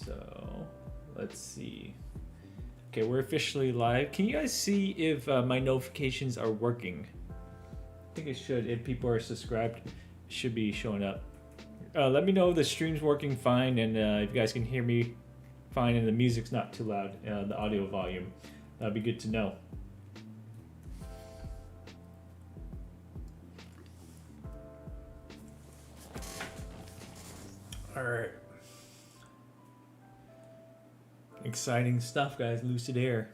So let's see. Okay, we're officially live. Can you guys see if my notifications are working? I think it should. If people are subscribed, it should be showing up. Let me know if the stream's working fine and if you guys can hear me fine and the music's not too loud, the audio volume. That'd be good to know. All right. Exciting stuff, guys. Lucid Air.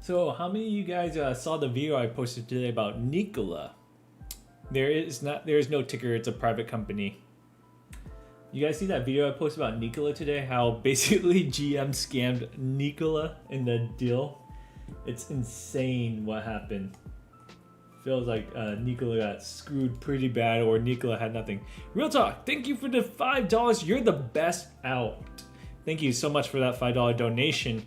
So, how many of you guys saw the video I posted today about Nikola? There is no ticker. It's a private company. You guys see that video I posted about Nikola today? How basically GM scammed Nikola in the deal. It's insane what happened. Feels like Nikola got screwed pretty bad, or Nikola had nothing. Real talk, thank you for the $5. You're the best out. Thank you so much for that $5 donation.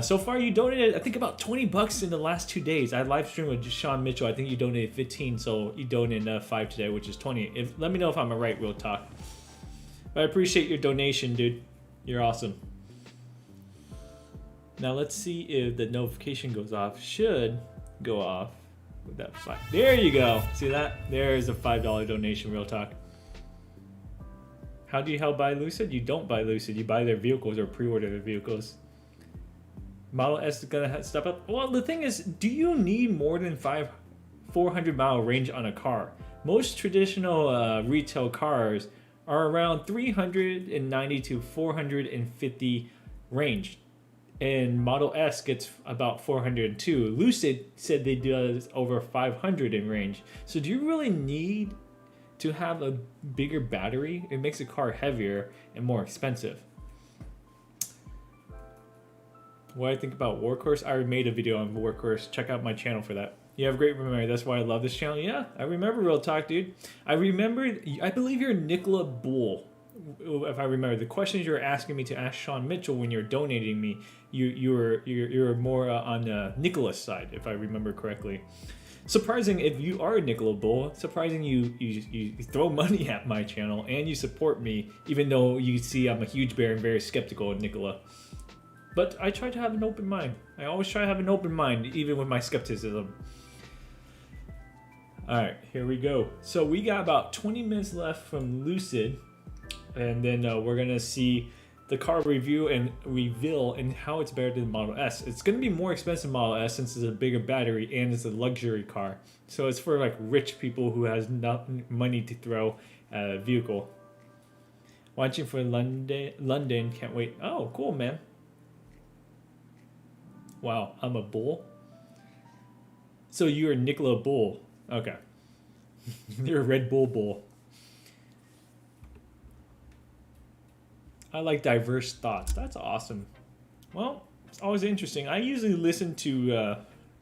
So far you donated, I think, about 20 bucks in the last 2 days. I live streamed with Sean Mitchell. I think you donated 15, so you donated 5 today, which is 20. Let me know if I'm right, real talk. But I appreciate your donation, dude. You're awesome. Now let's see if the notification goes off. Should go off. That 5. There you go. See that? There's a $5 donation, real talk. How do you help buy Lucid? You don't buy Lucid. You buy their vehicles or pre-order their vehicles. Model S is gonna step up. Well, the thing is, do you need more than 400 mile range on a car? Most traditional retail cars are around 390 to 450 range. And Model S gets about 402. Lucid said they do over 500 in range. So do you really need to have a bigger battery? It makes a car heavier and more expensive. What I think about Workhorse? I already made a video on Workhorse. Check out my channel for that. You have great memory. That's why I love this channel. Yeah, I remember, real talk, dude. I believe you're Nikola Bull. If I remember, the questions you were asking me to ask Sean Mitchell when you're donating me, you're more on the Nicholas side, if I remember correctly. Surprising if you are a Nikola Bull. Surprising you throw money at my channel and you support me, even though you see I'm a huge bear and very skeptical of Nikola. But I try to have an open mind. I always try to have an open mind, even with my skepticism. All right, here we go. So we got about 20 minutes left from Lucid. And then we're gonna see the car review and reveal and how it's better than the Model S. It's gonna be more expensive than Model S since it's a bigger battery and it's a luxury car. So it's for like rich people who has not money to throw at a vehicle. Watching for London, can't wait. Oh, cool, man. Wow, I'm a bull. So you're Nikola Bull. Okay. You're a Red Bull bull. I like diverse thoughts. That's awesome. Well, it's always interesting. I usually listen to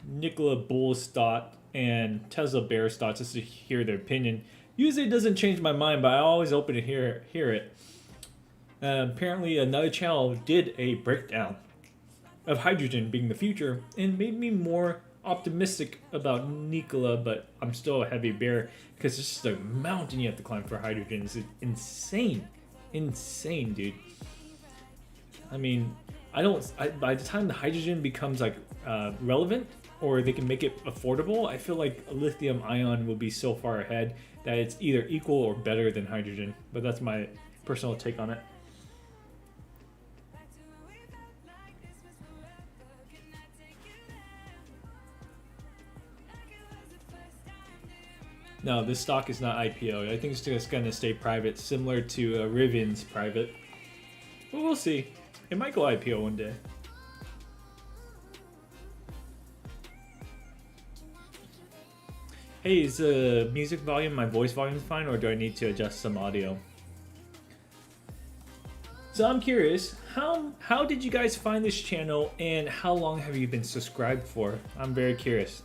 Nikola Bull's thought and Tesla Bear's thoughts just to hear their opinion. Usually it doesn't change my mind, but I always open to hear it. Apparently another channel did a breakdown of hydrogen being the future and made me more optimistic about Nikola, but I'm still a heavy bear because it's just a mountain you have to climb for hydrogen. It's insane. Insane, dude. I mean, by the time the hydrogen becomes like relevant, or they can make it affordable, I feel like a lithium ion will be so far ahead that it's either equal or better than hydrogen. But that's my personal take on it. No, this stock is not IPO. I think it's just going to stay private, similar to Rivian's private. But we'll see. It might go IPO one day. Hey, is the music volume, my voice volume fine, or do I need to adjust some audio? So I'm curious, how did you guys find this channel and how long have you been subscribed for? I'm very curious.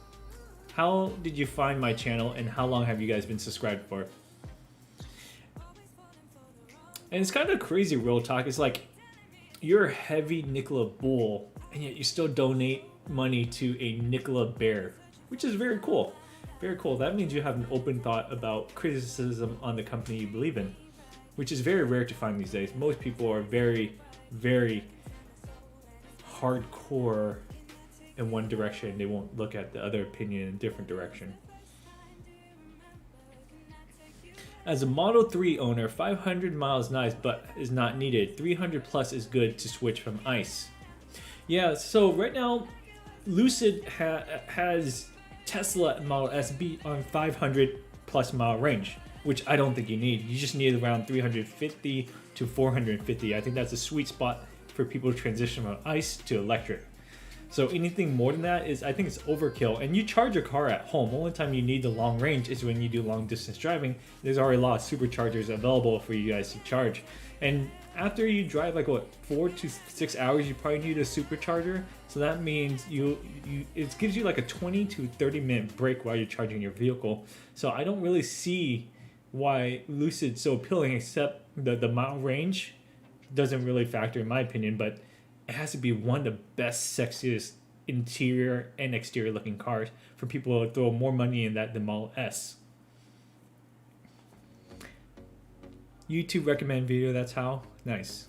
How did you find my channel and how long have you guys been subscribed for? And it's kind of crazy, real talk. It's like you're a heavy Nikola Bull and yet you still donate money to a Nikola Bear, which is very cool. Very cool. That means you have an open thought about criticism on the company you believe in, which is very rare to find these days. Most people are very, very hardcore in one direction. They won't look at the other opinion in a different direction. As a Model 3 owner, 500 miles nice but is not needed. 300 plus is good to switch from ICE. Yeah, so right now, Lucid has Tesla Model S beat on 500 plus mile range, which I don't think you need. You just need around 350 to 450. I think that's a sweet spot for people to transition from ICE to electric. So anything more than that is, I think it's overkill. And you charge your car at home. Only time you need the long range is when you do long distance driving. There's already a lot of superchargers available for you guys to charge. And after you drive like what, 4 to 6 hours, you probably need a supercharger. So that means it gives you like a 20 to 30 minute break while you're charging your vehicle. So I don't really see why Lucid's so appealing, except the mile range doesn't really factor in my opinion, but it has to be one of the best, sexiest interior and exterior looking cars for people to throw more money in that than Model S. YouTube recommend video, that's how. Nice.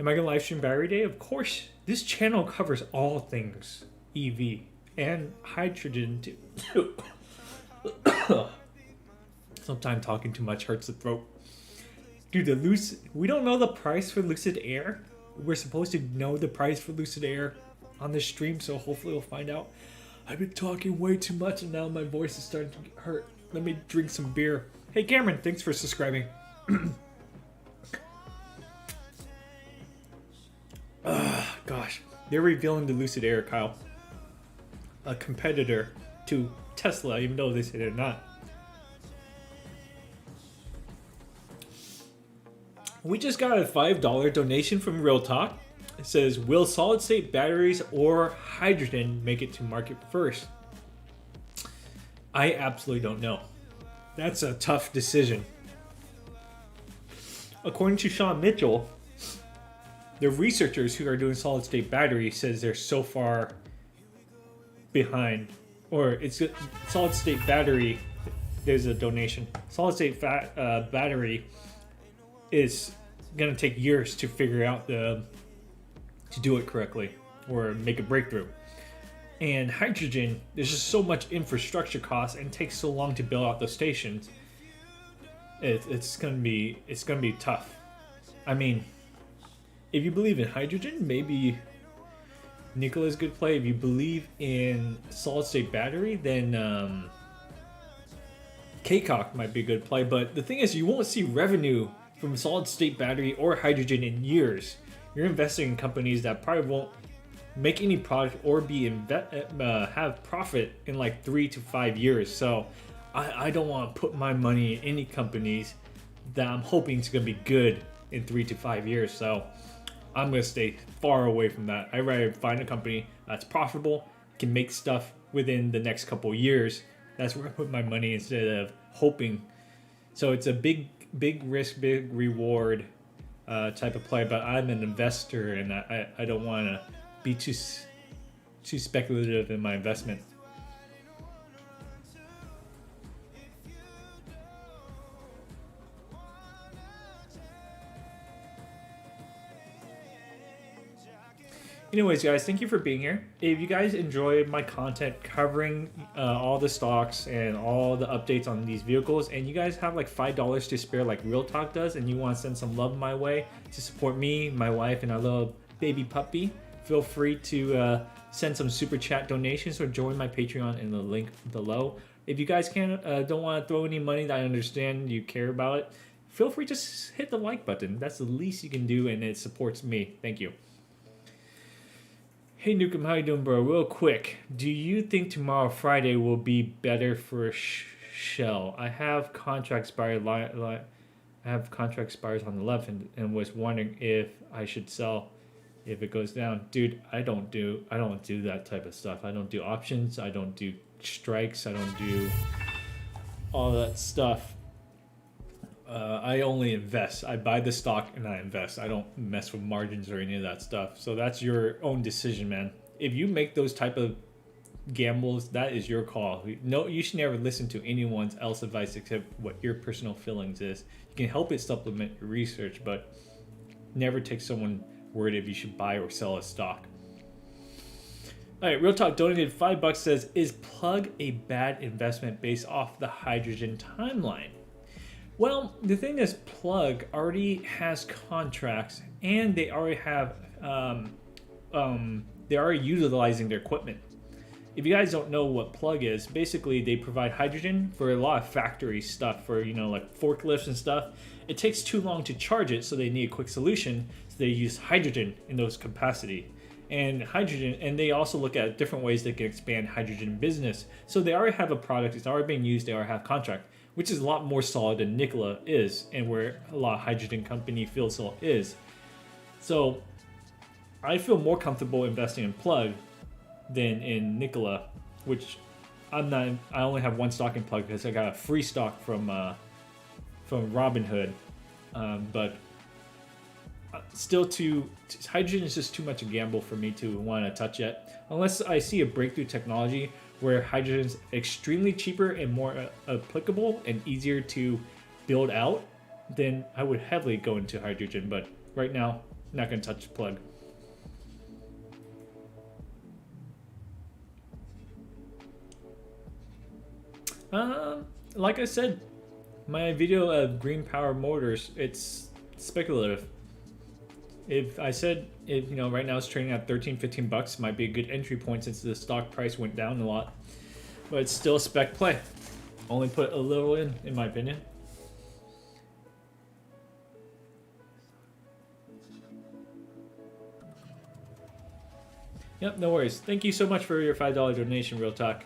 Am I gonna live stream Battery Day? Of course. This channel covers all things EV and hydrogen too. Sometimes talking too much hurts the throat. Dude, we don't know the price for Lucid Air. We're supposed to know the price for Lucid Air on this stream, so hopefully we'll find out. I've been talking way too much and now my voice is starting to hurt. Let me drink some beer. Hey Cameron, thanks for subscribing. Gosh, they're revealing the Lucid Air, Kyle. A competitor to Tesla, even though they say they're not. We just got a $5 donation from Real Talk. It says, will solid state batteries or hydrogen make it to market first? I absolutely don't know. That's a tough decision. According to Sean Mitchell, the researchers who are doing solid state battery says they're so far behind, or it's a solid state battery. There's a donation. Solid state battery is gonna take years to figure out to do it correctly or make a breakthrough. And hydrogen, there's just so much infrastructure costs and takes so long to build out those stations. It's gonna be tough. I mean, if you believe in hydrogen, maybe Nikola's a good play. If you believe in solid state battery, then KCOC might be a good play. But the thing is, you won't see revenue from solid state battery or hydrogen in years. You're investing in companies that probably won't make any product or have profit in like 3 to 5 years. So I don't want to put my money in any companies that I'm hoping is going to be good in 3 to 5 years. So I'm going to stay far away from that. I'd rather find a company that's profitable, can make stuff within the next couple of years. That's where I put my money instead of hoping. So it's a big risk, big reward type of play, but I'm an investor and I don't want to be too speculative in my investment. Anyways, guys, thank you for being here. If you guys enjoyed my content covering all the stocks and all the updates on these vehicles, and you guys have like $5 to spare like Real Talk does, and you want to send some love my way to support me, my wife, and our little baby puppy, feel free to send some super chat donations or join my Patreon in the link below. If you guys don't want to throw any money, that I understand you care about it, feel free to just hit the like button. That's the least you can do, and it supports me. Thank you. Hey Nukem, how you doing, bro? Real quick, do you think tomorrow, Friday, will be better for Shell? I have contract expires on the 11th, and was wondering if I should sell if it goes down. Dude, I don't do that type of stuff. I don't do options. I don't do strikes. I don't do all that stuff. I only invest. I buy the stock and I invest. I don't mess with margins or any of that stuff. So that's your own decision, man. if you make those type of gambles, that is your call. No, you should never listen to anyone else's advice except what your personal feelings is. You can help it supplement your research, but never take someone's word if you should buy or sell a stock. All right, Real Talk donated $5, says, is Plug a bad investment based off the hydrogen timeline? Well, the thing is, Plug already has contracts, and they already have they're already utilizing their equipment. If you guys don't know what Plug is, basically they provide hydrogen for a lot of factory stuff, for like forklifts and stuff. It takes too long to charge it, so they need a quick solution. So they use hydrogen in those capacity. And hydrogen, and they also look at different ways they can expand hydrogen business. So they already have a product, it's already being used, they already have contract, which is a lot more solid than Nikola is, and where a lot of hydrogen company fuel cell is. So I feel more comfortable investing in Plug than in Nikola, which I'm not. I only have one stock in Plug because I got a free stock from Robinhood, but still, hydrogen is just too much a gamble for me to want to touch yet. Unless I see a breakthrough technology where hydrogen is extremely cheaper and more applicable and easier to build out, then I would heavily go into hydrogen. But right now, I'm not going to touch Plug. Like I said, my video of green power motors, it's speculative. If I said, right now it's trading at $13-15, might be a good entry point since the stock price went down a lot. But it's still a spec play. Only put a little in my opinion. Yep, no worries. Thank you so much for your $5 donation, Real Talk.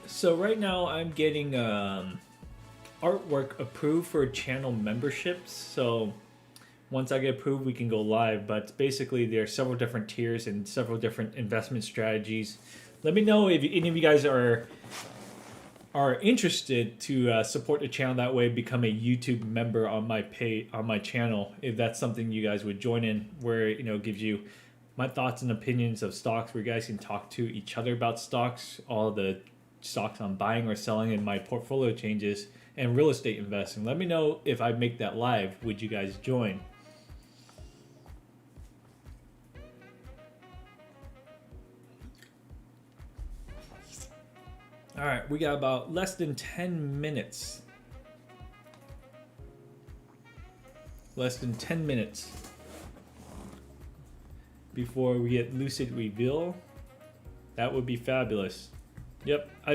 So right now I'm getting artwork approved for channel memberships. So once I get approved, we can go live. But basically, there are several different tiers and several different investment strategies. Let me know if any of you guys are interested to support the channel that way. Become a YouTube member on my channel. If that's something you guys would join in, where it gives you my thoughts and opinions of stocks, where you guys can talk to each other about stocks, all the stocks I'm buying or selling, in my portfolio changes, and real estate investing. Let me know if I make that live. Would you guys join? All right, we got about less than 10 minutes. Less than 10 minutes before we get Lucid reveal. That would be fabulous. Yep, I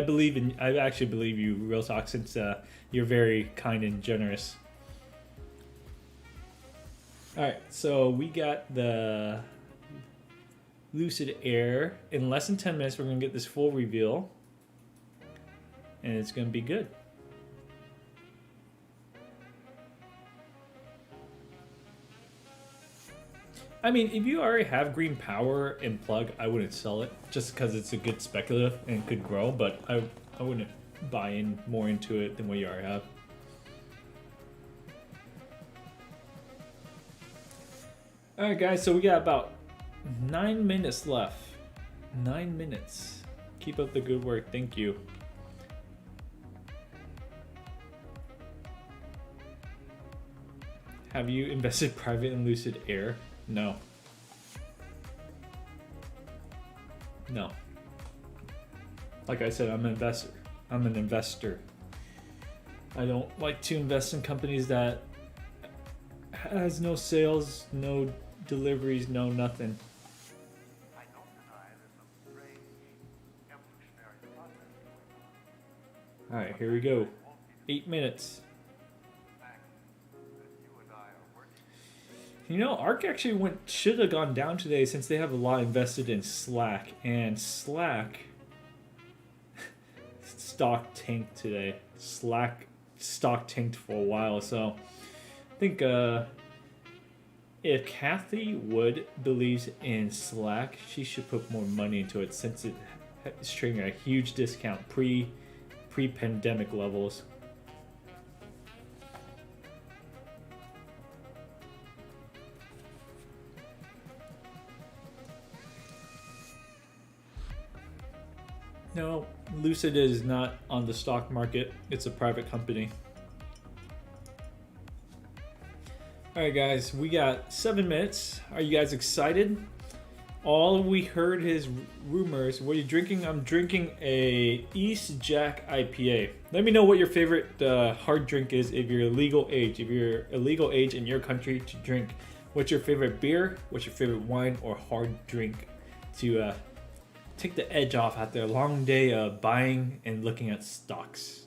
actually believe you, Real Talk, since you're very kind and generous. All right, so we got the Lucid Air. In less than 10 minutes, we're going to get this full reveal, and it's going to be good. I mean, if you already have green power and Plug, I wouldn't sell it just because it's a good speculative and could grow, but I wouldn't buy in more into it than what you already have. All right, guys, so we got about 9 minutes left. 9 minutes. Keep up the good work. Thank you. Have you invested private in Lucid Air? No. No. Like I said, I'm an investor. I'm an investor. I don't like to invest in companies that has no sales, no deliveries, no nothing. All right, here we go. 8 minutes. ARK actually should have gone down today since they have a lot invested in Slack, and Slack stock tanked today. Slack stock tanked for a while, so I think If Kathy Wood believes in Slack, she should put more money into it since it's trading at a huge discount pre-pandemic levels. No, Lucid is not on the stock market. It's a private company. Alright guys, we got 7 minutes. Are you guys excited? All we heard is rumors. What are you drinking? I'm drinking a East Jack IPA. Let me know what your favorite hard drink is if you're legal age. If you're a legal age in your country to drink. What's your favorite beer? What's your favorite wine or hard drink to take the edge off after a long day of buying and looking at stocks?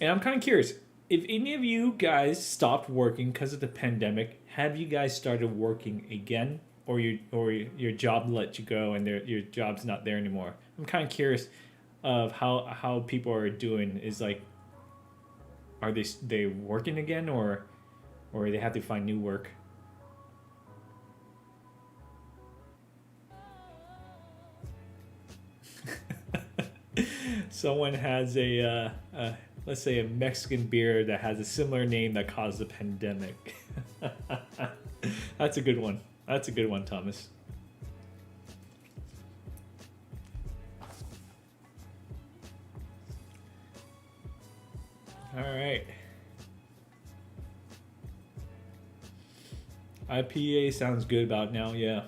And I'm kind of curious. If any of you guys stopped working because of the pandemic, have you guys started working again, or your job let you go and your job's not there anymore? I'm kind of curious of how people are doing. Is like, are they working again, or they have to find new work? Someone has a let's say a Mexican beer that has a similar name that caused a pandemic. That's a good one. That's a good one, Thomas. All right. IPA sounds good about now, yeah.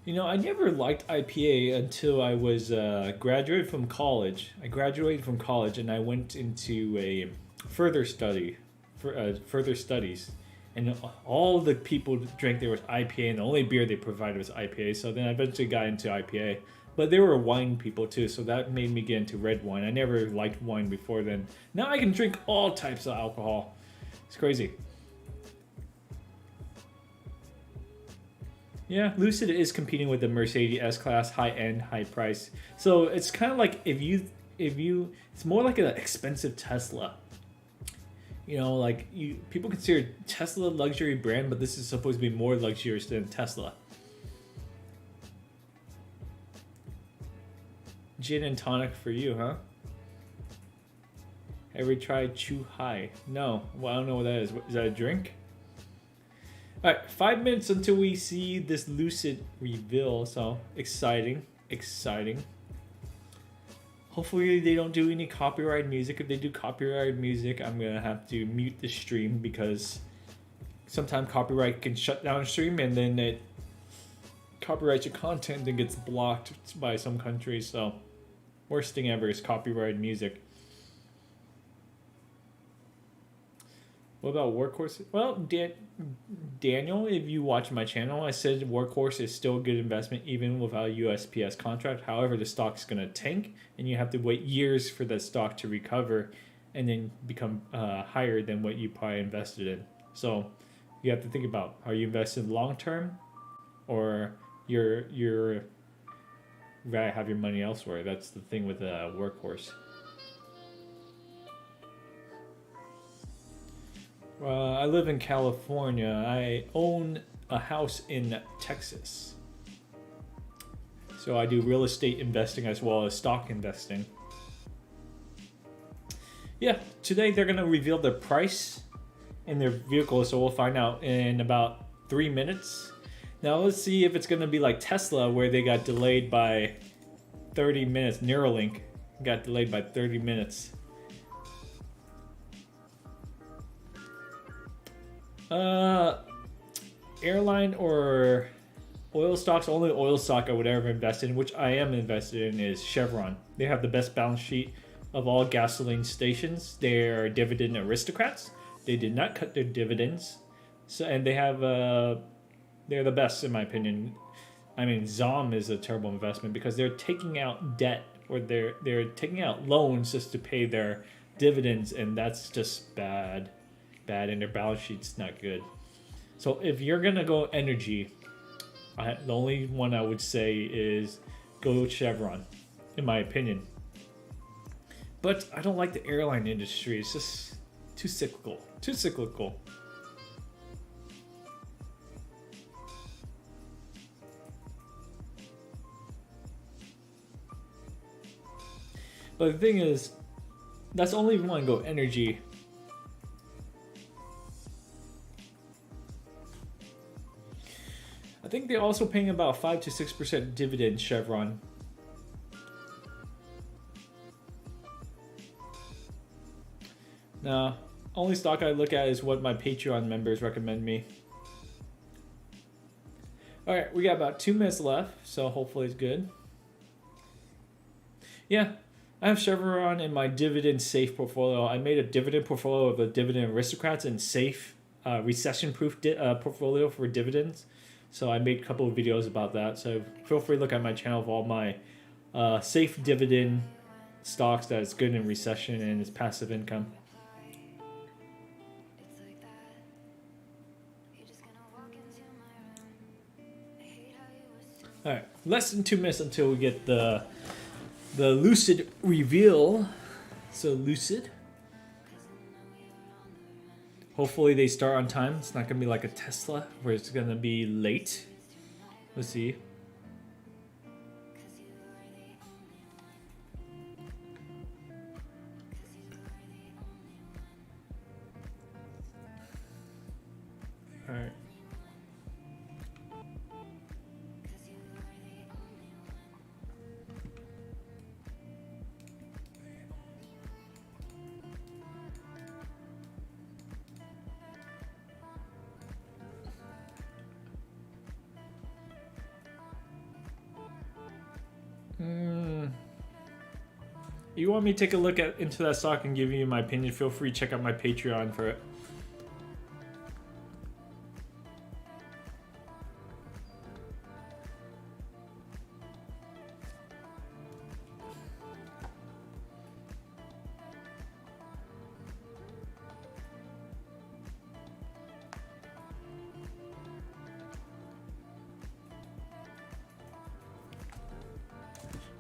You know, I never liked IPA until I was graduated from college. I graduated from college and I went into a further studies, and all the people drank there was IPA, and the only beer they provided was IPA. So then I eventually got into IPA, but they were wine people too, so that made me get into red wine. I never liked wine before then. Now I can drink all types of alcohol. It's crazy. Yeah, Lucid is competing with the Mercedes S-Class, high-end, high-price. So it's kind of like if you, it's more like an expensive Tesla. You know, like people consider Tesla a luxury brand, but this is supposed to be more luxurious than Tesla. Gin and tonic for you, huh? Ever tried Chu Hai? No. Well, I don't know what that is. Is that a drink? Alright, 5 minutes until we see this Lucid reveal, so exciting. Hopefully they don't do any copyright music. If they do copyright music, I'm gonna have to mute the stream because sometimes copyright can shut down a stream and then it copyrights your content and gets blocked by some countries, so worst thing ever is copyright music. What about Workhorse? Well, Daniel, if you watch my channel, I said Workhorse is still a good investment even without a USPS contract. However, the stock's going to tank, and you have to wait years for that stock to recover and then become higher than what you probably invested in. So you have to think about, are you invested long term, or you're rather have your money elsewhere? That's the thing with Workhorse. I live in California. I own a house in Texas. So I do real estate investing as well as stock investing. Yeah, today they're going to reveal the price in their vehicle, so we'll find out in about 3 minutes. Now let's see if it's going to be like Tesla, where they got delayed by 30 minutes. Neuralink got delayed by 30 minutes. Airline or oil stocks. Only oil stock I would ever invest in, which I am invested in, is Chevron. They have the best balance sheet of all gasoline stations. They are dividend aristocrats. They did not cut their dividends, so and they have they're the best in my opinion. I mean, ZOM is a terrible investment because they're taking out debt, or they're taking out loans just to pay their dividends, and that's just bad, and their balance sheet's not good. So if you're gonna go energy, the only one I would say is go Chevron, in my opinion. But I don't like the airline industry. It's just Too cyclical. Too cyclical. But the thing is, that's only if you want to go energy. I think they're also paying about 5 to 6% dividend, Chevron. Nah, only stock I look at is what my Patreon members recommend me. Alright, we got about 2 minutes left, so hopefully it's good. Yeah, I have Chevron in my dividend safe portfolio. I made a dividend portfolio of the dividend aristocrats and safe recession-proof portfolio for dividends. So I made a couple of videos about that. So feel free to look at my channel for all my safe dividend stocks that is good in recession and is passive income. All right, less than 2 minutes until we get the Lucid reveal. So Lucid. Hopefully they start on time. It's not gonna be like a Tesla where it's gonna be late. Let's see. All right. You want me to take a look into that stock and give you my opinion? Feel free to check out my Patreon for it.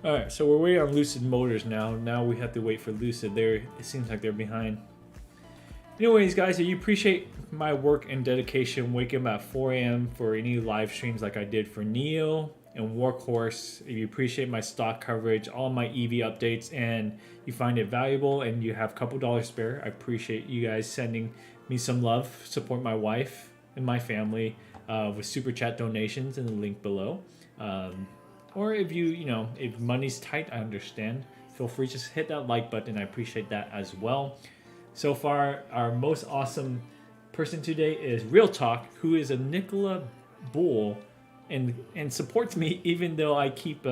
Alright, so we're waiting on Lucid Motors now. Now we have to wait for Lucid. It seems like they're behind. Anyways, guys, if you appreciate my work and dedication, waking up at 4 a.m. for any live streams like I did for Neo and Workhorse, if you appreciate my stock coverage, all my EV updates, and you find it valuable and you have a couple dollars spare, I appreciate you guys sending me some love. Support my wife and my family with super chat donations in the link below. Or if if money's tight, I understand. Feel free to just hit that like button. I appreciate that as well. So far, our most awesome person today is Real Talk, who is a Nikola Bull and supports me even though I keep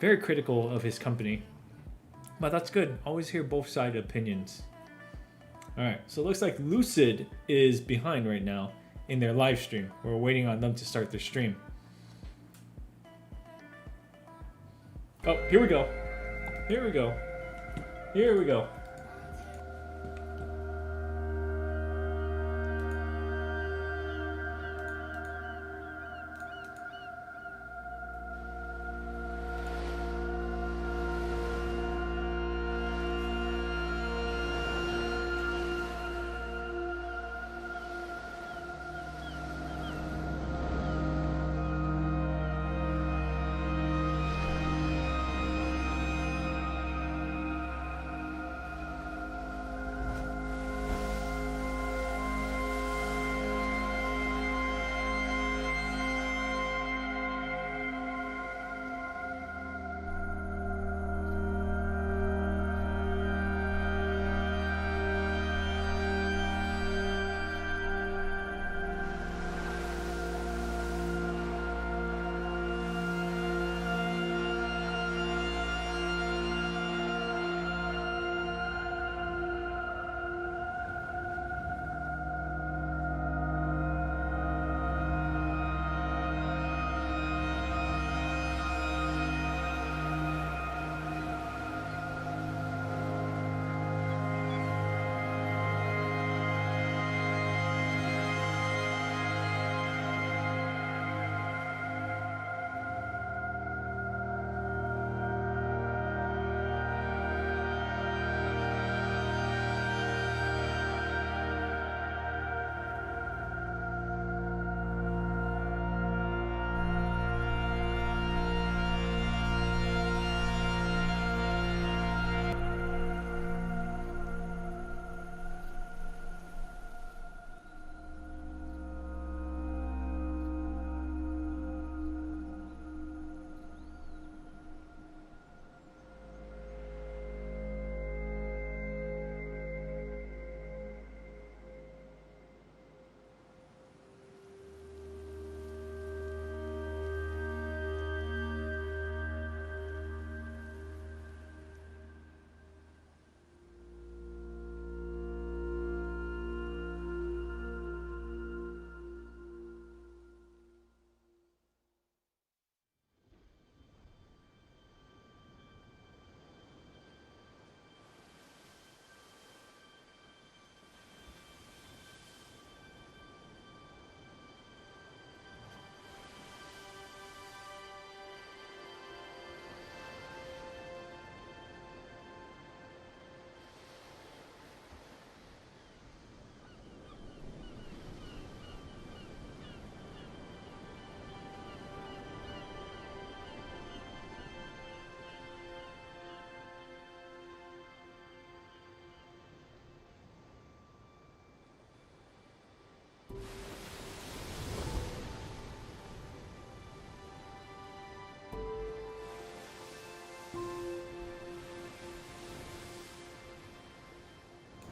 very critical of his company. But that's good. Always hear both side opinions. All right, so it looks like Lucid is behind right now in their live stream. We're waiting on them to start their stream. Oh, here we go. Here we go. Here we go.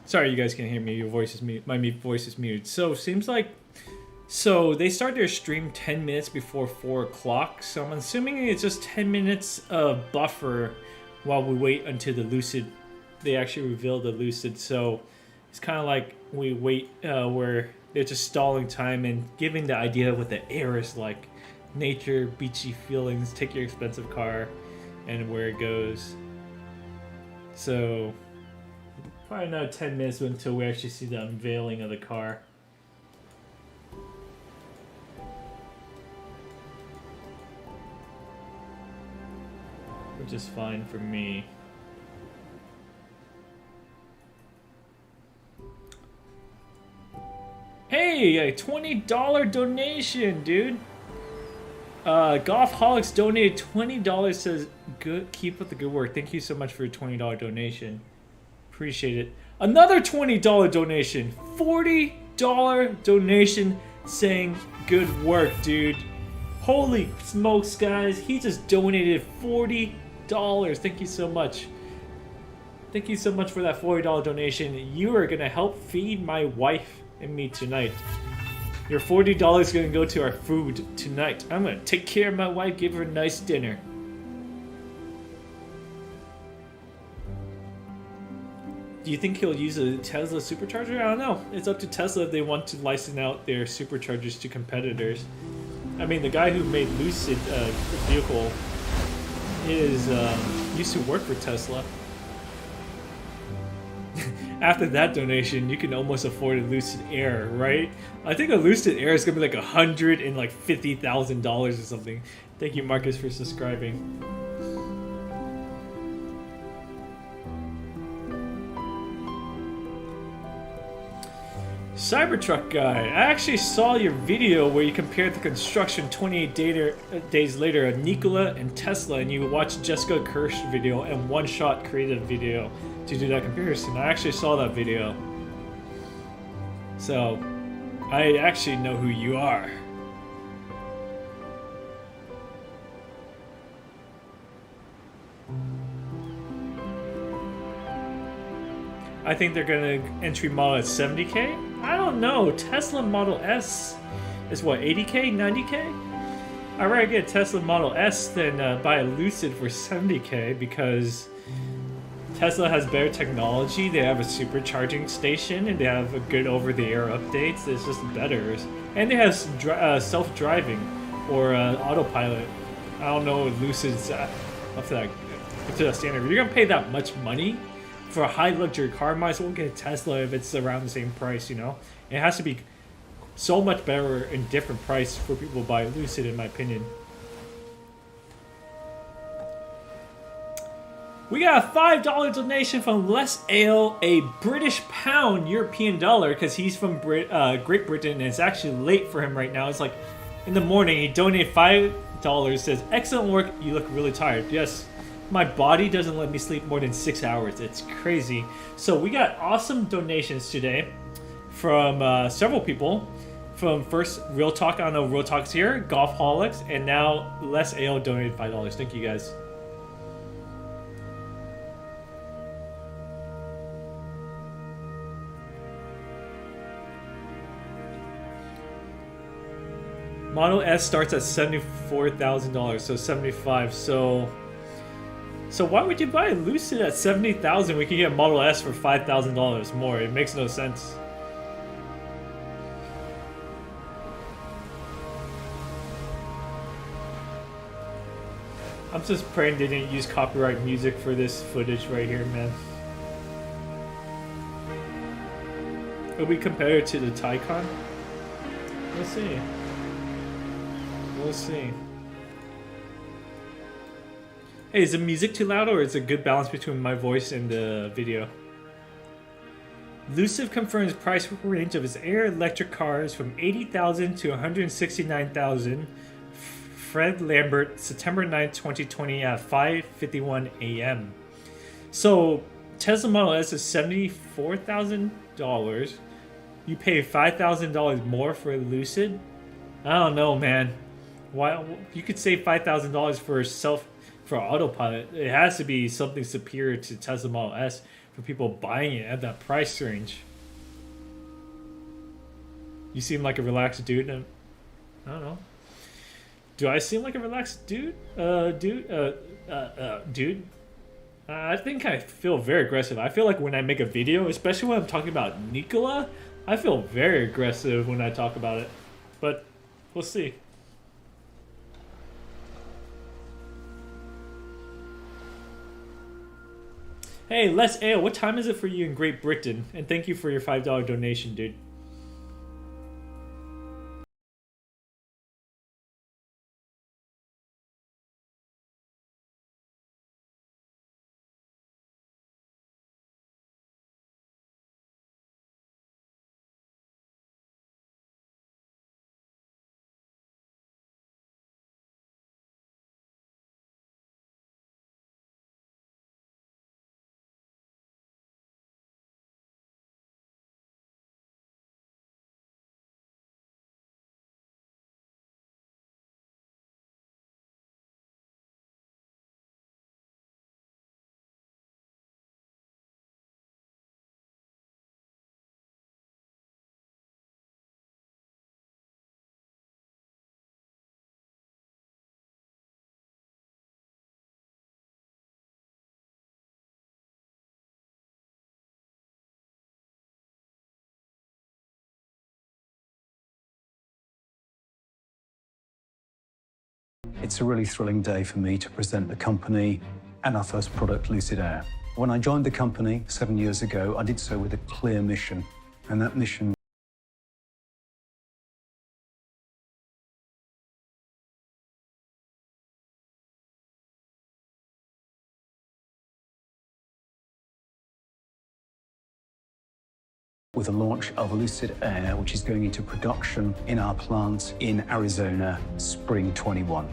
Sorry, you guys can't hear me. Your voice is mute. My voice is muted. So seems like, so they start their stream 10 minutes before 4 o'clock. So I'm assuming it's just 10 minutes of buffer while we wait until the Lucid. They actually reveal the Lucid. So it's kind of like we wait where they're just stalling time and giving the idea of what the air is like. Nature, beachy feelings, take your expensive car, and where it goes. So probably another 10 minutes until we actually see the unveiling of the car. Which is fine for me. Hey, a $20 donation, dude. Golfholics donated $20. Says, "Good, keep up the good work. Thank you so much for your $20 donation. Appreciate it." Another $20 donation. $40 donation saying, "Good work, dude." Holy smokes, guys! He just donated $40. Thank you so much. Thank you so much for that $40 donation. You are gonna help feed my wife and me tonight. Your $40 is gonna go to our food tonight. I'm gonna take care of my wife, give her a nice dinner. Do you think he'll use a Tesla supercharger? I don't know. It's up to Tesla if they want to license out their superchargers to competitors. I mean, the guy who made Lucid vehicle is used to work for Tesla. After that donation, you can almost afford a Lucid Air, right? I think a Lucid Air is gonna be like $150,000 or something. Thank you, Marcus, for subscribing. Cybertruck guy, I actually saw your video where you compared the construction 28 days later of Nikola and Tesla, and you watched Jessica Kirsch's video and One Shot created a video to do that comparison. I actually saw that video. So, I actually know who you are. I think they're gonna entry model at 70K? I don't know. Tesla Model S is what, 80K, 90K? I'd rather get a Tesla Model S than buy a Lucid for 70K because Tesla has better technology. They have a supercharging station and they have a good over-the-air updates. It's just better. And they have self-driving or autopilot. I don't know if Lucid's up to that standard. If you're gonna pay that much money for a high luxury car, might as well get a Tesla if it's around the same price, you know? It has to be so much better and different price for people to buy Lucid, in my opinion. We got a $5 donation from Les Ale, a British pound European dollar, because he's from Great Britain and it's actually late for him right now. It's like in the morning. He donated $5, says, "Excellent work, you look really tired." Yes. My body doesn't let me sleep more than 6 hours. It's crazy. So we got awesome donations today from several people. From first Real Talk, I don't know, Real Talk's here, Golfholics, and now Les Ale donated $5. Thank you guys. Model S starts at $74,000, so 75. So why would you buy a Lucid at $70,000? We can get a Model S for $5,000 more. It makes no sense. I'm just praying they didn't use copyright music for this footage right here, man. Will we compare it to the Taycan? We'll see. We'll see. Hey, is the music too loud or is it a good balance between my voice and the video? Lucid confirms price range of its air electric cars from $80,000 to $169,000. Fred Lambert, September 9th, 2020 at 5:51 a.m. So Tesla Model S is $74,000. You pay $5,000 more for a Lucid? I don't know, man. Why you could save $5,000 for autopilot? It has to be something superior to Tesla Model S for people buying it at that price range. You seem like a relaxed dude. And I don't know. Do I seem like a relaxed dude? Dude? I think I feel very aggressive. I feel like when I make a video, especially when I'm talking about Nikola, I feel very aggressive when I talk about it. But we'll see. Hey, Les Ale, what time is it for you in Great Britain? And thank you for your $5 donation, dude. It's a really thrilling day for me to present the company and our first product, Lucid App. When I joined the company 7 years ago, I did so with a clear mission, and that mission with the launch of Lucid Air, which is going into production in our plant in Arizona, spring 21.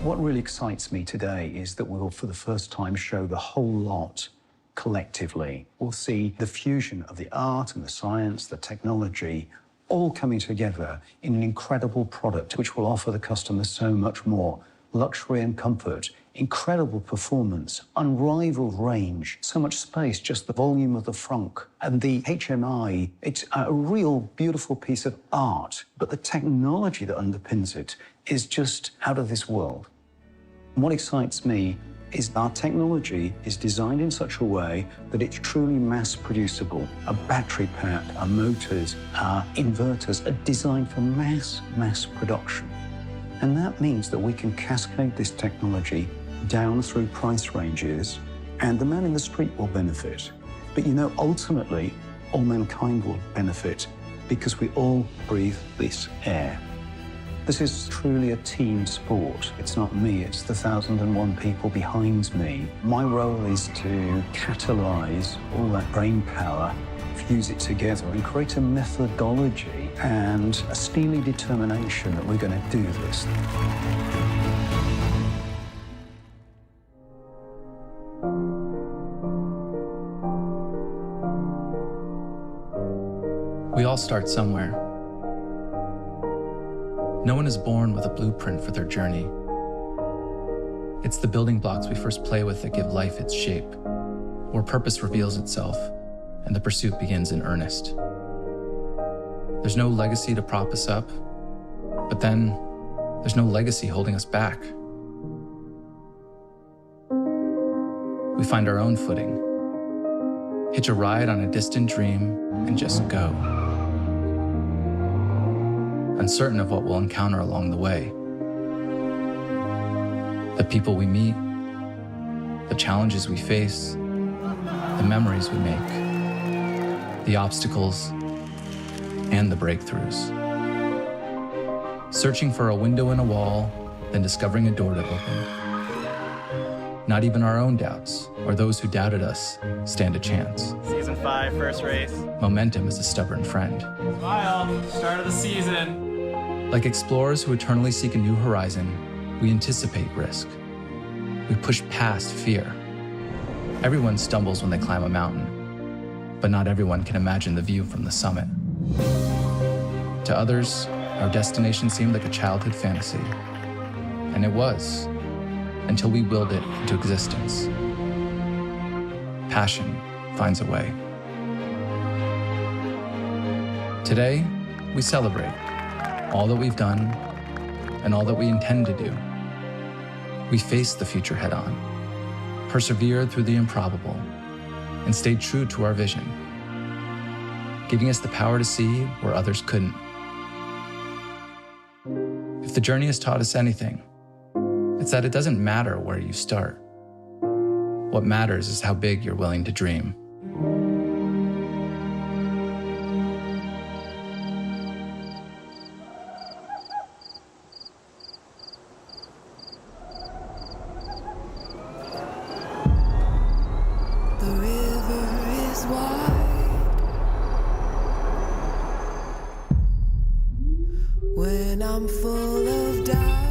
What really excites me today is that we'll, for the first time, show the whole lot collectively. We'll see the fusion of the art and the science, the technology, all coming together in an incredible product which will offer the customer so much more. Luxury and comfort, incredible performance, unrivaled range, so much space, just the volume of the frunk. And the HMI, it's a real beautiful piece of art, but the technology that underpins it is just out of this world. And what excites me is our technology is designed in such a way that it's truly mass producible. A battery pack, our motors, our inverters are designed for mass production. And that means that we can cascade this technology down through price ranges, and the man in the street will benefit. But you know, ultimately, all mankind will benefit because we all breathe this air. This is truly a team sport. It's not me, it's the 1,001 people behind me. My role is to catalyze all that brain power, fuse it together and create a methodology and a steely determination that we're going to do this. We all start somewhere. No one is born with a blueprint for their journey. It's the building blocks we first play with that give life its shape, where purpose reveals itself and the pursuit begins in earnest. There's no legacy to prop us up, but then there's no legacy holding us back. We find our own footing, hitch a ride on a distant dream, and just go. Uncertain of what we'll encounter along the way. The people we meet, the challenges we face, the memories we make, the obstacles, and the breakthroughs. Searching for a window in a wall, then discovering a door to open. Not even our own doubts, or those who doubted us, stand a chance. Season 5, first race. Momentum is a stubborn friend. Smile, start of the season. Like explorers who eternally seek a new horizon, we anticipate risk. We push past fear. Everyone stumbles when they climb a mountain, but not everyone can imagine the view from the summit. To others, our destination seemed like a childhood fantasy. And it was, until we willed it into existence. Passion, finds a way. Today, we celebrate all that we've done and all that we intend to do. We face the future head on, persevered through the improbable, and stayed true to our vision, giving us the power to see where others couldn't. If the journey has taught us anything, it's that it doesn't matter where you start. What matters is how big you're willing to dream. The river is wide when I'm full of doubt,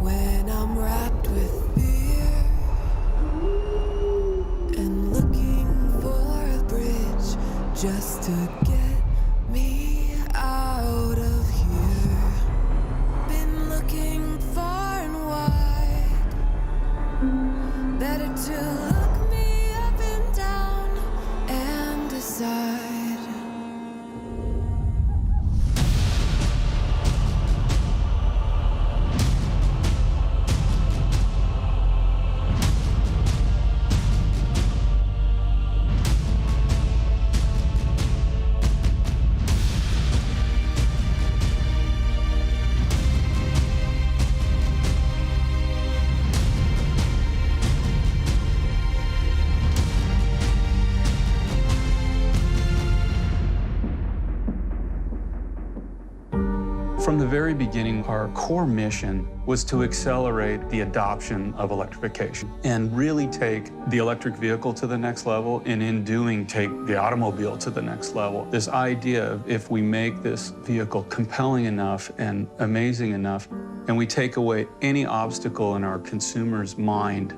when I'm wrapped with fear and looking for a bridge just to get me out of here. Been looking far and wide, better to look me up and down and decide. From the very beginning, our core mission was to accelerate the adoption of electrification and really take the electric vehicle to the next level, and in doing, take the automobile to the next level. This idea of if we make this vehicle compelling enough and amazing enough, and we take away any obstacle in our consumer's mind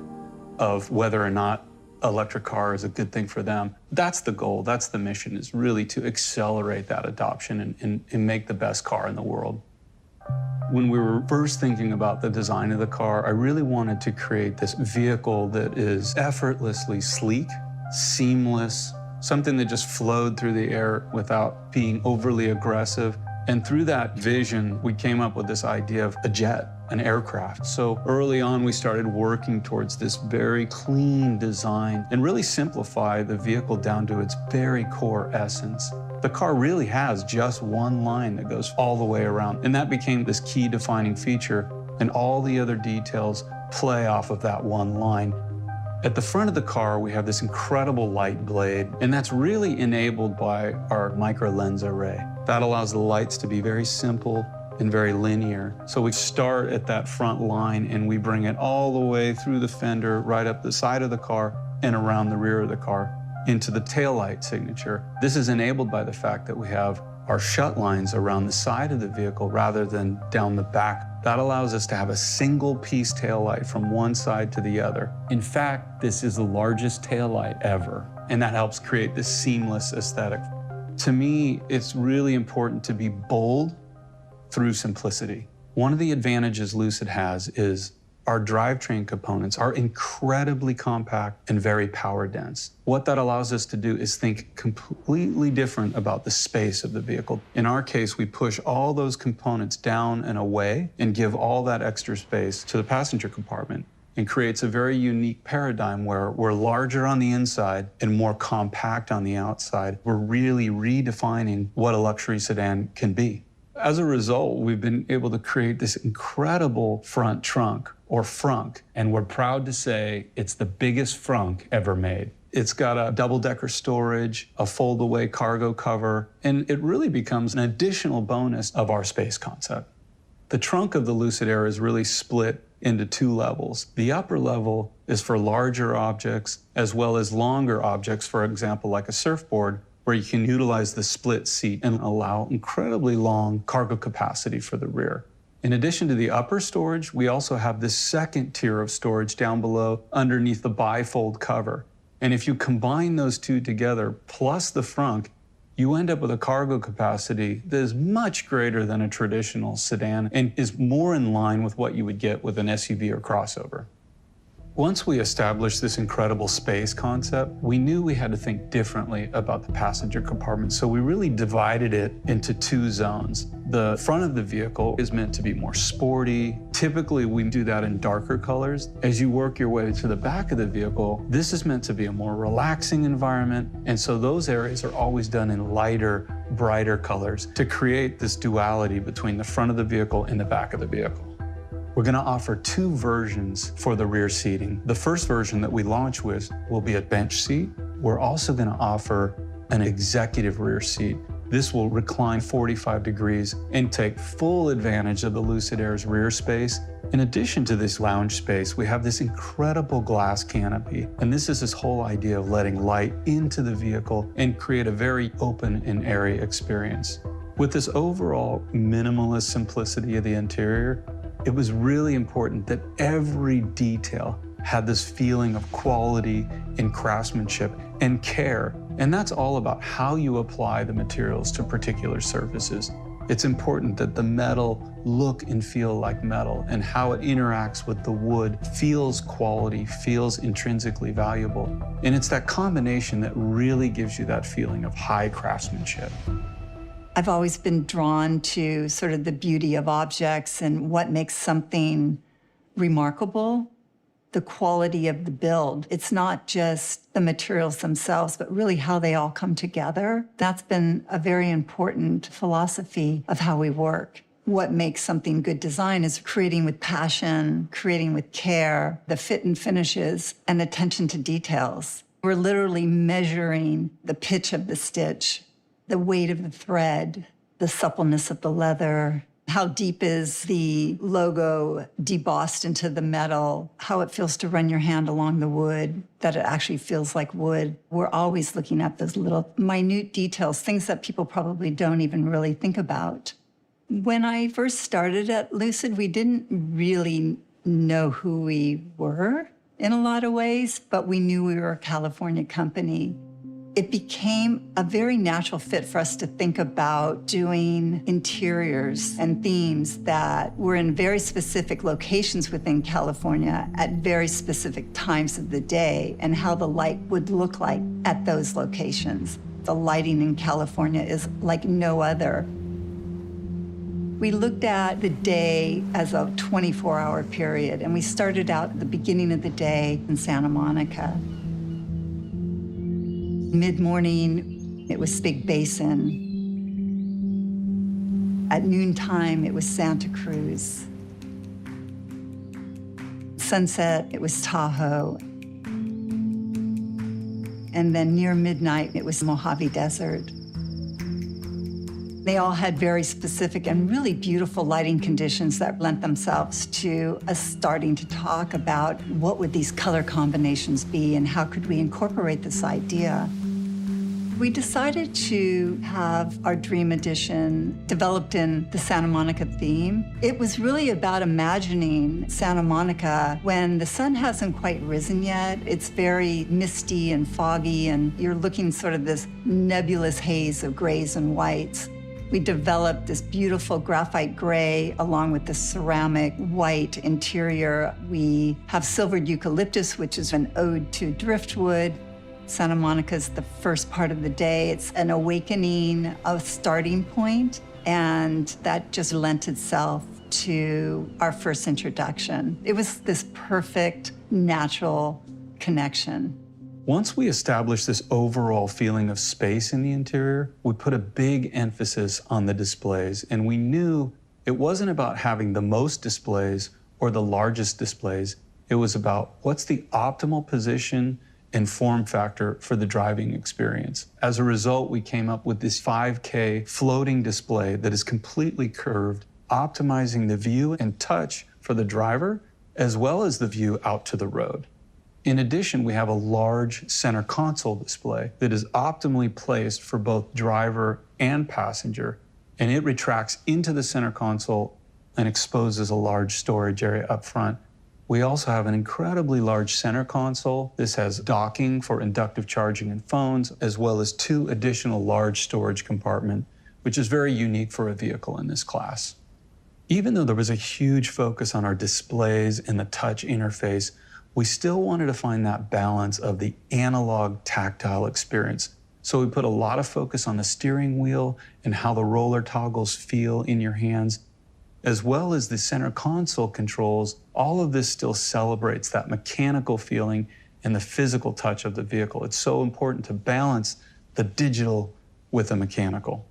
of whether or not electric car is a good thing for them, that's the goal, that's the mission, is really to accelerate that adoption and make the best car in the world. When we were first thinking about the design of the car, I really wanted to create this vehicle that is effortlessly sleek, seamless, something that just flowed through the air without being overly aggressive. And through that vision, we came up with this idea of a jet, an aircraft. So early on, we started working towards this very clean design and really simplify the vehicle down to its very core essence. The car really has just one line that goes all the way around, and that became this key defining feature, and all the other details play off of that one line. At the front of the car, we have this incredible light blade, and that's really enabled by our micro lens array. That allows the lights to be very simple and very linear. So we start at that front line and we bring it all the way through the fender, right up the side of the car and around the rear of the car into the taillight signature. This is enabled by the fact that we have our shut lines around the side of the vehicle rather than down the back. That allows us to have a single piece taillight from one side to the other. In fact, this is the largest taillight ever, and that helps create this seamless aesthetic. To me, it's really important to be bold through simplicity. One of the advantages Lucid has is our drivetrain components are incredibly compact and very power dense. What that allows us to do is think completely different about the space of the vehicle. In our case, we push all those components down and away and give all that extra space to the passenger compartment, and creates a very unique paradigm where we're larger on the inside and more compact on the outside. We're really redefining what a luxury sedan can be. As a result, we've been able to create this incredible front trunk, or frunk, and we're proud to say it's the biggest frunk ever made. It's got a double-decker storage, a fold-away cargo cover, and it really becomes an additional bonus of our space concept. The trunk of the Lucid Air is really split into two levels. The upper level is for larger objects, as well as longer objects, for example, like a surfboard, where you can utilize the split seat and allow incredibly long cargo capacity for the rear. In addition to the upper storage, we also have this second tier of storage down below underneath the bifold cover. And if you combine those two together, plus the frunk, you end up with a cargo capacity that is much greater than a traditional sedan and is more in line with what you would get with an SUV or crossover. Once we established this incredible space concept, we knew we had to think differently about the passenger compartment, so we really divided it into two zones. The front of the vehicle is meant to be more sporty. Typically, we do that in darker colors. As you work your way to the back of the vehicle, this is meant to be a more relaxing environment, and so those areas are always done in lighter, brighter colors to create this duality between the front of the vehicle and the back of the vehicle. We're going to offer two versions for the rear seating. The first version that we launch with will be a bench seat. We're also going to offer an executive rear seat. This will recline 45 degrees and take full advantage of the Lucid Air's rear space. In addition to this lounge space, we have this incredible glass canopy. And this is this whole idea of letting light into the vehicle and create a very open and airy experience. With this overall minimalist simplicity of the interior, it was really important that every detail had this feeling of quality and craftsmanship and care. And that's all about how you apply the materials to particular surfaces. It's important that the metal look and feel like metal, and how it interacts with the wood feels quality, feels intrinsically valuable. And it's that combination that really gives you that feeling of high craftsmanship. I've always been drawn to sort of the beauty of objects and what makes something remarkable, the quality of the build. It's not just the materials themselves, but really how they all come together. That's been a very important philosophy of how we work. What makes something good design is creating with passion, creating with care, the fit and finishes, and attention to details. We're literally measuring the pitch of the stitch, the weight of the thread, the suppleness of the leather, how deep is the logo debossed into the metal, how it feels to run your hand along the wood, that it actually feels like wood. We're always looking at those little minute details, things that people probably don't even really think about. When I first started at Lucid, we didn't really know who we were in a lot of ways, but we knew we were a California company. It became a very natural fit for us to think about doing interiors and themes that were in very specific locations within California at very specific times of the day, and how the light would look like at those locations. The lighting in California is like no other. We looked at the day as a 24-hour period, and we started out at the beginning of the day in Santa Monica. Mid-morning, it was Big Basin. At noontime, it was Santa Cruz. Sunset, it was Tahoe. And then near midnight, it was Mojave Desert. They all had very specific and really beautiful lighting conditions that lent themselves to us starting to talk about what would these color combinations be and how could we incorporate this idea. We decided to have our Dream Edition developed in the Santa Monica theme. It was really about imagining Santa Monica when the sun hasn't quite risen yet. It's very misty and foggy, and you're looking sort of this nebulous haze of grays and whites. We developed this beautiful graphite gray along with the ceramic white interior. We have silvered eucalyptus, which is an ode to driftwood. Santa Monica's the first part of the day. It's an awakening, a starting point, and that just lent itself to our first introduction. It was this perfect, natural connection. Once we established this overall feeling of space in the interior, we put a big emphasis on the displays, and we knew it wasn't about having the most displays or the largest displays. It was about what's the optimal position and form factor for the driving experience. As a result, we came up with this 5K floating display that is completely curved, optimizing the view and touch for the driver, as well as the view out to the road. In addition, we have a large center console display that is optimally placed for both driver and passenger, and it retracts into the center console and exposes a large storage area up front. We also have an incredibly large center console. This has docking for inductive charging and phones, as well as 2 additional large storage compartments, which is very unique for a vehicle in this class. Even though there was a huge focus on our displays and the touch interface, we still wanted to find that balance of the analog tactile experience. So we put a lot of focus on the steering wheel and how the roller toggles feel in your hands, as well as the center console controls. All of this still celebrates that mechanical feeling and the physical touch of the vehicle. It's so important to balance the digital with the mechanical.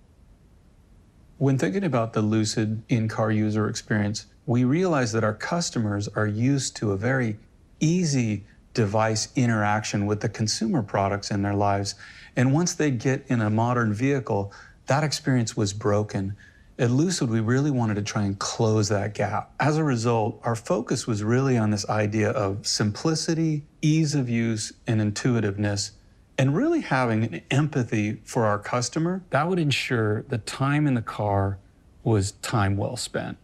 When thinking about the Lucid in-car user experience, we realize that our customers are used to a very easy device interaction with the consumer products in their lives. And once they get in a modern vehicle, that experience was broken. At Lucid, we really wanted to try and close that gap. As a result, our focus was really on this idea of simplicity, ease of use, and intuitiveness, and really having an empathy for our customer that would ensure the time in the car was time well spent.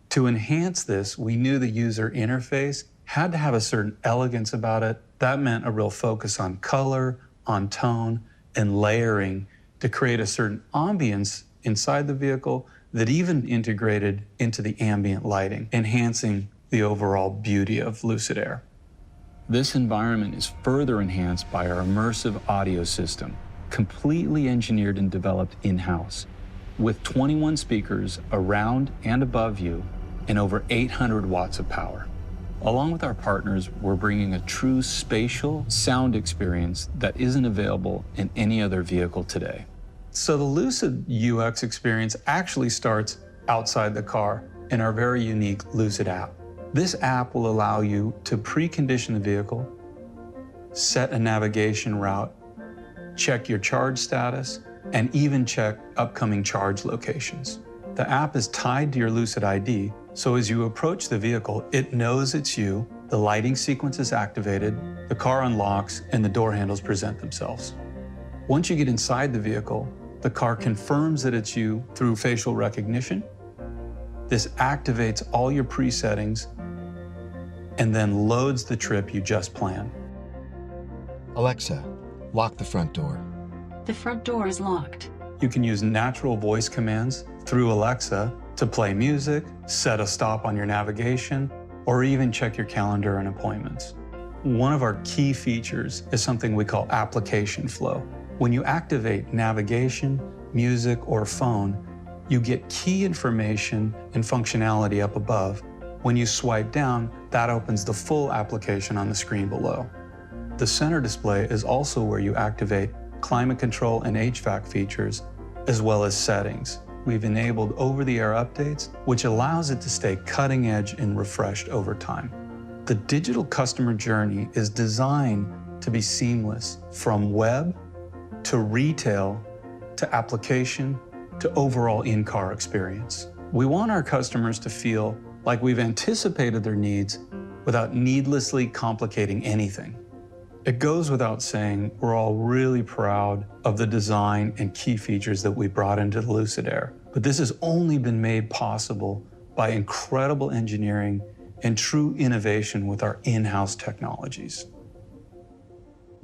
To enhance this, we knew the user interface had to have a certain elegance about it. That meant a real focus on color, on tone, and layering to create a certain ambience inside the vehicle that even integrated into the ambient lighting, enhancing the overall beauty of Lucid Air. This environment is further enhanced by our immersive audio system, completely engineered and developed in-house, with 21 speakers around and above you and over 800 watts of power. Along with our partners, we're bringing a true spatial sound experience that isn't available in any other vehicle today. So the Lucid UX experience actually starts outside the car in our very unique Lucid app. This app will allow you to precondition the vehicle, set a navigation route, check your charge status, and even check upcoming charge locations. The app is tied to your Lucid ID, so as you approach the vehicle, it knows it's you, the lighting sequence is activated, the car unlocks, and the door handles present themselves. Once you get inside the vehicle, the car confirms that it's you through facial recognition. This activates all your presettings and then loads the trip you just planned. Alexa, lock the front door. The front door is locked. You can use natural voice commands through Alexa to play music, set a stop on your navigation, or even check your calendar and appointments. One of our key features is something we call application flow. When you activate navigation, music, or phone, you get key information and functionality up above. When you swipe down, that opens the full application on the screen below. The center display is also where you activate climate control and HVAC features, as well as settings. We've enabled over-the-air updates, which allows it to stay cutting edge and refreshed over time. The digital customer journey is designed to be seamless, from web to retail to application to overall in-car experience. We want our customers to feel like we've anticipated their needs without needlessly complicating anything. It goes without saying, we're all really proud of the design and key features that we brought into the Lucid Air. But this has only been made possible by incredible engineering and true innovation with our in-house technologies.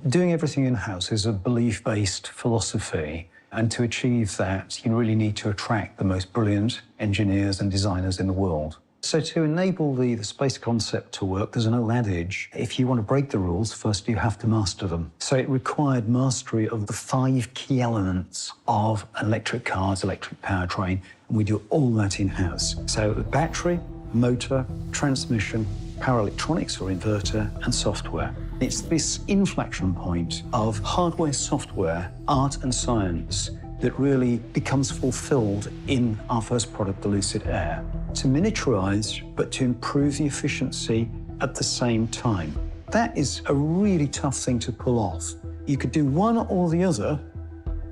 Doing everything in-house is a belief-based philosophy. And to achieve that, you really need to attract the most brilliant engineers and designers in the world. So to enable the space concept to work, there's an old adage, if you want to break the rules, first you have to master them. So it required mastery of the 5 key elements of electric cars, electric powertrain, and we do all that in-house. So the battery, motor, transmission, power electronics or inverter, and software. It's this inflection point of hardware, software, art and science that really becomes fulfilled in our first product, the Lucid Air. To miniaturize, but to improve the efficiency at the same time. That is a really tough thing to pull off. You could do one or the other,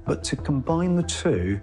but to combine the two,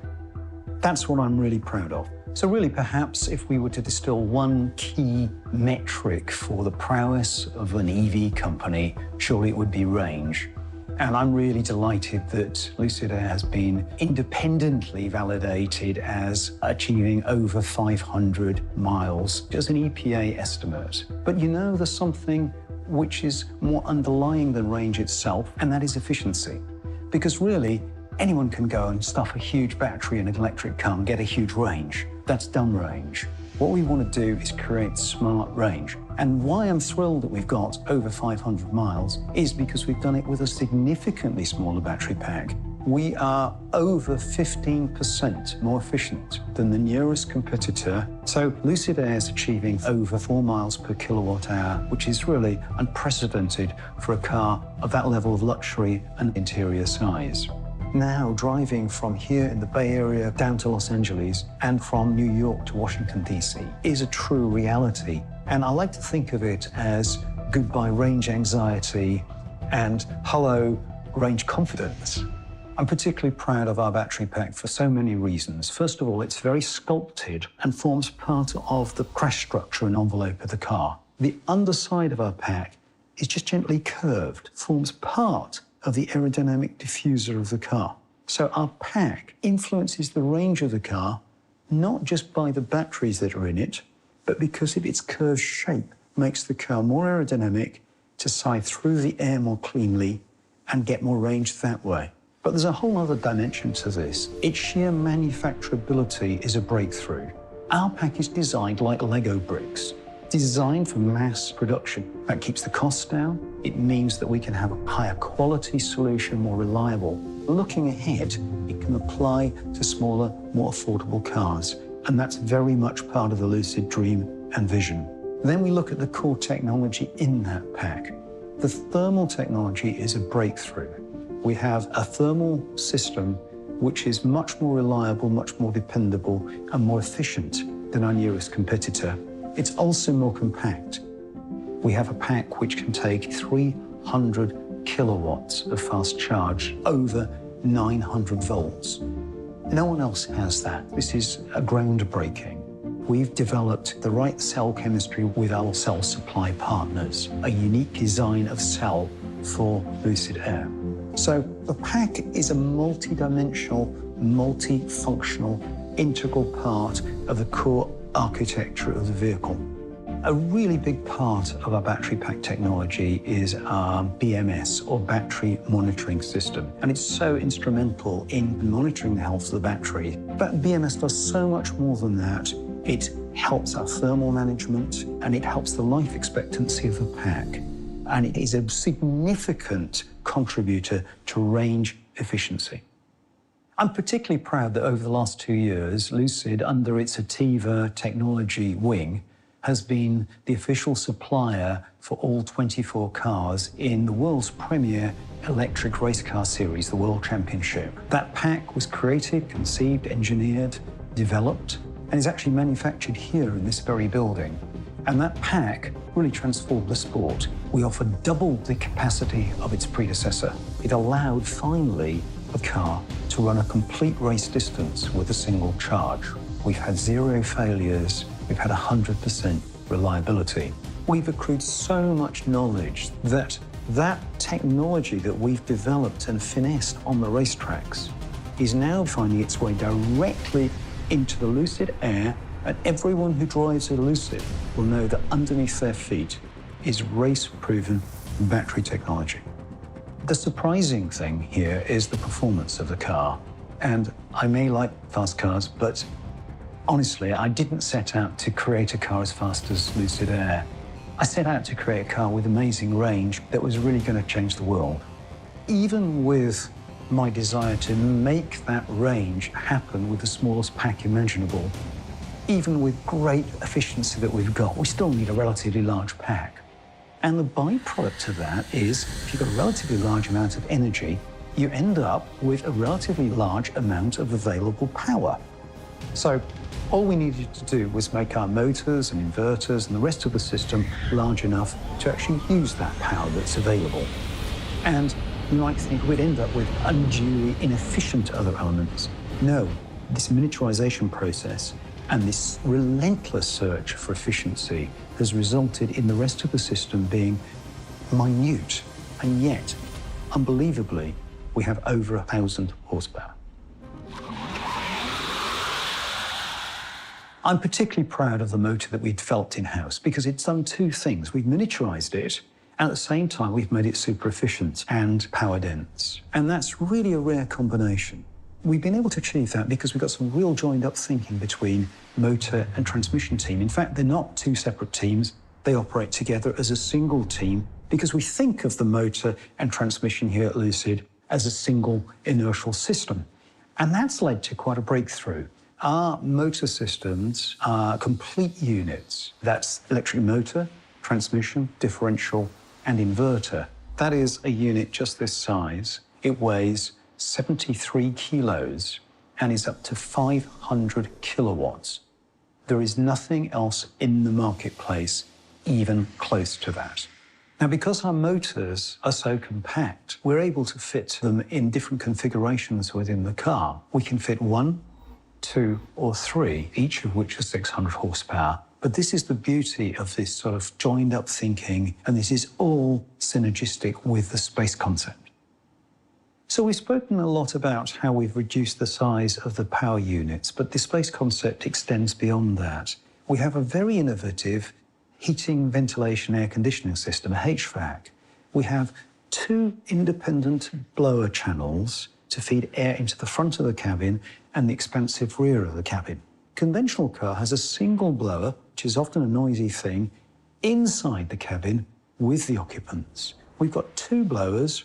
that's what I'm really proud of. So really, perhaps if we were to distill one key metric for the prowess of an EV company, surely it would be range. And I'm really delighted that Lucid Air has been independently validated as achieving over 500 miles, as an EPA estimate. But you know, there's something which is more underlying than range itself, and that is efficiency. Because really, anyone can go and stuff a huge battery in an electric car and get a huge range. That's dumb range. What we want to do is create smart range. And why I'm thrilled that we've got over 500 miles is because we've done it with a significantly smaller battery pack. We are over 15% more efficient than the nearest competitor. So Lucid Air is achieving over 4 miles per kilowatt hour, which is really unprecedented for a car of that level of luxury and interior size. Now, driving from here in the Bay Area down to Los Angeles and from New York to Washington, D.C. is a true reality. And I like to think of it as goodbye range anxiety and hello range confidence. I'm particularly proud of our battery pack for so many reasons. First of all, it's very sculpted and forms part of the crash structure and envelope of the car. The underside of our pack is just gently curved, forms part of the aerodynamic diffuser of the car. So our pack influences the range of the car, not just by the batteries that are in it, but because of its curved shape, makes the car more aerodynamic to side through the air more cleanly and get more range that way. But there's a whole other dimension to this. Its sheer manufacturability is a breakthrough. Our pack is designed like Lego bricks, designed for mass production. That keeps the costs down. It means that we can have a higher quality solution, more reliable. Looking ahead, it can apply to smaller, more affordable cars. And that's very much part of the Lucid dream and vision. Then we look at the core technology in that pack. The thermal technology is a breakthrough. We have a thermal system which is much more reliable, much more dependable, and more efficient than our nearest competitor. It's also more compact. We have a pack which can take 300 kilowatts of fast charge, over 900 volts. No one else has that. This is a groundbreaking. We've developed the right cell chemistry with our cell supply partners, a unique design of cell for Lucid Air. So the pack is a multi-dimensional, multifunctional, integral part of the core architecture of the vehicle. A really big part of our battery pack technology is our BMS, or battery monitoring system. And it's so instrumental in monitoring the health of the battery. But BMS does so much more than that. It helps our thermal management, and it helps the life expectancy of the pack. And it is a significant contributor to range efficiency. I'm particularly proud that over the last 2 years, Lucid, under its Ativa technology wing, has been the official supplier for all 24 cars in the world's premier electric race car series, the World Championship. That pack was created, conceived, engineered, developed, and is actually manufactured here in this very building. And that pack really transformed the sport. We offered double the capacity of its predecessor. It allowed, finally, a car to run a complete race distance with a single charge. We've had 0 failures. We've had 100% reliability. We've accrued so much knowledge that technology that we've developed and finessed on the racetracks is now finding its way directly into the Lucid Air, and everyone who drives a Lucid will know that underneath their feet is race-proven battery technology. The surprising thing here is the performance of the car. And I may like fast cars, but honestly, I didn't set out to create a car as fast as Lucid Air. I set out to create a car with amazing range that was really going to change the world. Even with my desire to make that range happen with the smallest pack imaginable, even with great efficiency that we've got, we still need a relatively large pack. And the byproduct of that is, if you've got a relatively large amount of energy, you end up with a relatively large amount of available power. So all we needed to do was make our motors and inverters and the rest of the system large enough to actually use that power that's available. And you might think we'd end up with unduly inefficient other elements. No, this miniaturization process and this relentless search for efficiency has resulted in the rest of the system being minute. And yet, unbelievably, we have over 1,000 horsepower. I'm particularly proud of the motor that we'd developed in-house because it's done 2 things. We've miniaturized it, and at the same time, we've made it super efficient and power dense. And that's really a rare combination. We've been able to achieve that because we've got some real joined-up thinking between motor and transmission team. In fact, they're not two separate teams. They operate together as a single team because we think of the motor and transmission here at Lucid as a single inertial system. And that's led to quite a breakthrough. Our motor systems are complete units. That's electric motor, transmission, differential, and inverter. That is a unit just this size. It weighs 73 kilos and is up to 500 kilowatts. There is nothing else in the marketplace even close to that. Now, because our motors are so compact, we're able to fit them in different configurations within the car. We can fit 1, 2, or 3, each of which are 600 horsepower. But this is the beauty of this sort of joined-up thinking, and this is all synergistic with the space concept. So we've spoken a lot about how we've reduced the size of the power units, but the space concept extends beyond that. We have a very innovative heating, ventilation, air conditioning system, a HVAC. We have 2 independent blower channels to feed air into the front of the cabin and the expansive rear of the cabin. Conventional car has a single blower, which is often a noisy thing, inside the cabin with the occupants. We've got 2 blowers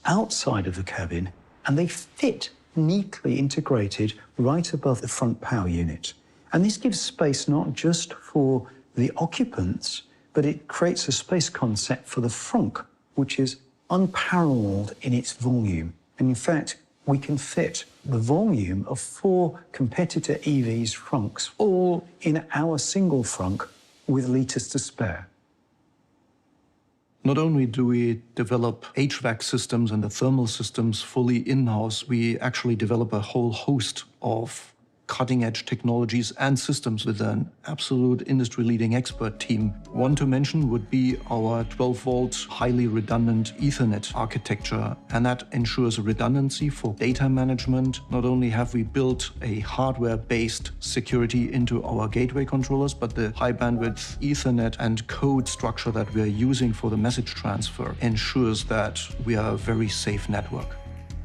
outside of the cabin, and they fit neatly integrated right above the front power unit. And this gives space not just for the occupants, but it creates a space concept for the frunk, which is unparalleled in its volume. And in fact, we can fit the volume of 4 competitor EVs' frunks all in our single frunk with litres to spare. Not only do we develop HVAC systems and the thermal systems fully in-house, we actually develop a whole host of cutting-edge technologies and systems with an absolute industry-leading expert team. One to mention would be our 12-volt, highly redundant Ethernet architecture, and that ensures redundancy for data management. Not only have we built a hardware-based security into our gateway controllers, but the high-bandwidth Ethernet and code structure that we are using for the message transfer ensures that we are a very safe network.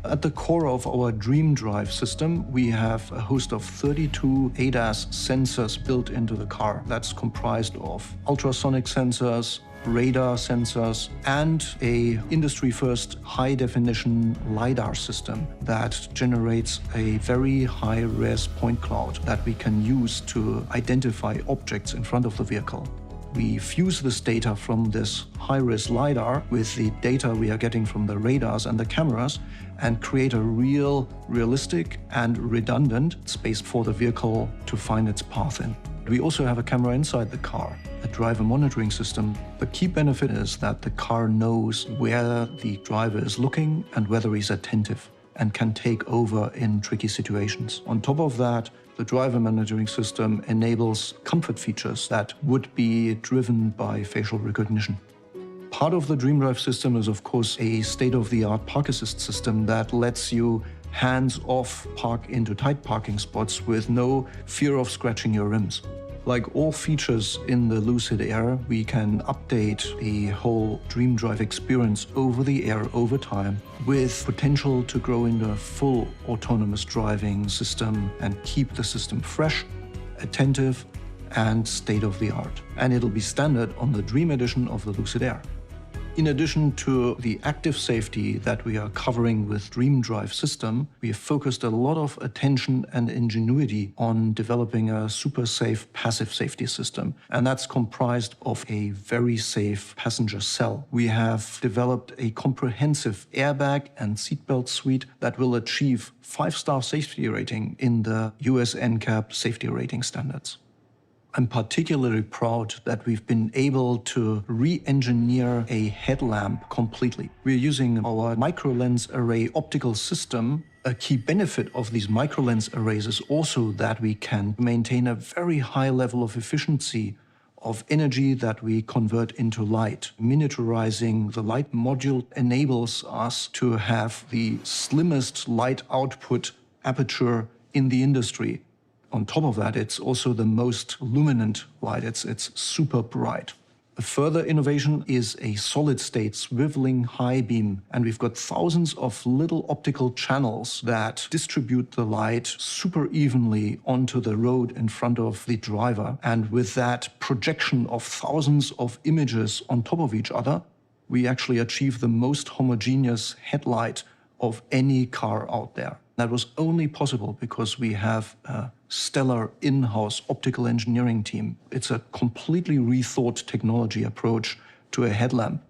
At the core of our Dream Drive system, we have a host of 32 ADAS sensors built into the car. That's comprised of ultrasonic sensors, radar sensors, and a industry-first high-definition LiDAR system that generates a very high-res point cloud that we can use to identify objects in front of the vehicle. We fuse this data from this high-res LiDAR with the data we are getting from the radars and the cameras and create a realistic and redundant space for the vehicle to find its path in. We also have a camera inside the car, a driver monitoring system. The key benefit is that the car knows where the driver is looking and whether he's attentive and can take over in tricky situations. On top of that, the driver monitoring system enables comfort features that would be driven by facial recognition. Part of the Dream Drive system is, of course, a state-of-the-art park assist system that lets you hands-off park into tight parking spots with no fear of scratching your rims. Like all features in the Lucid Air, we can update the whole Dream Drive experience over the air over time with potential to grow into a full autonomous driving system and keep the system fresh, attentive, and state-of-the-art. And it'll be standard on the Dream Edition of the Lucid Air. In addition to the active safety that we are covering with Dream Drive system, we have focused a lot of attention and ingenuity on developing a super safe passive safety system. And that's comprised of a very safe passenger cell. We have developed a comprehensive airbag and seatbelt suite that will achieve 5-star safety rating in the US NCAP safety rating standards. I'm particularly proud that we've been able to re-engineer a headlamp completely. We're using our microlens array optical system. A key benefit of these microlens arrays is also that we can maintain a very high level of efficiency of energy that we convert into light. Miniaturizing the light module enables us to have the slimmest light output aperture in the industry. On top of that, it's also the most luminant light. It's super bright. A further innovation is a solid-state swiveling high beam, and we've got thousands of little optical channels that distribute the light super evenly onto the road in front of the driver. And with that projection of thousands of images on top of each other, we actually achieve the most homogeneous headlight of any car out there. That was only possible because we have a stellar in-house optical engineering team. It's a completely rethought technology approach to a headlamp.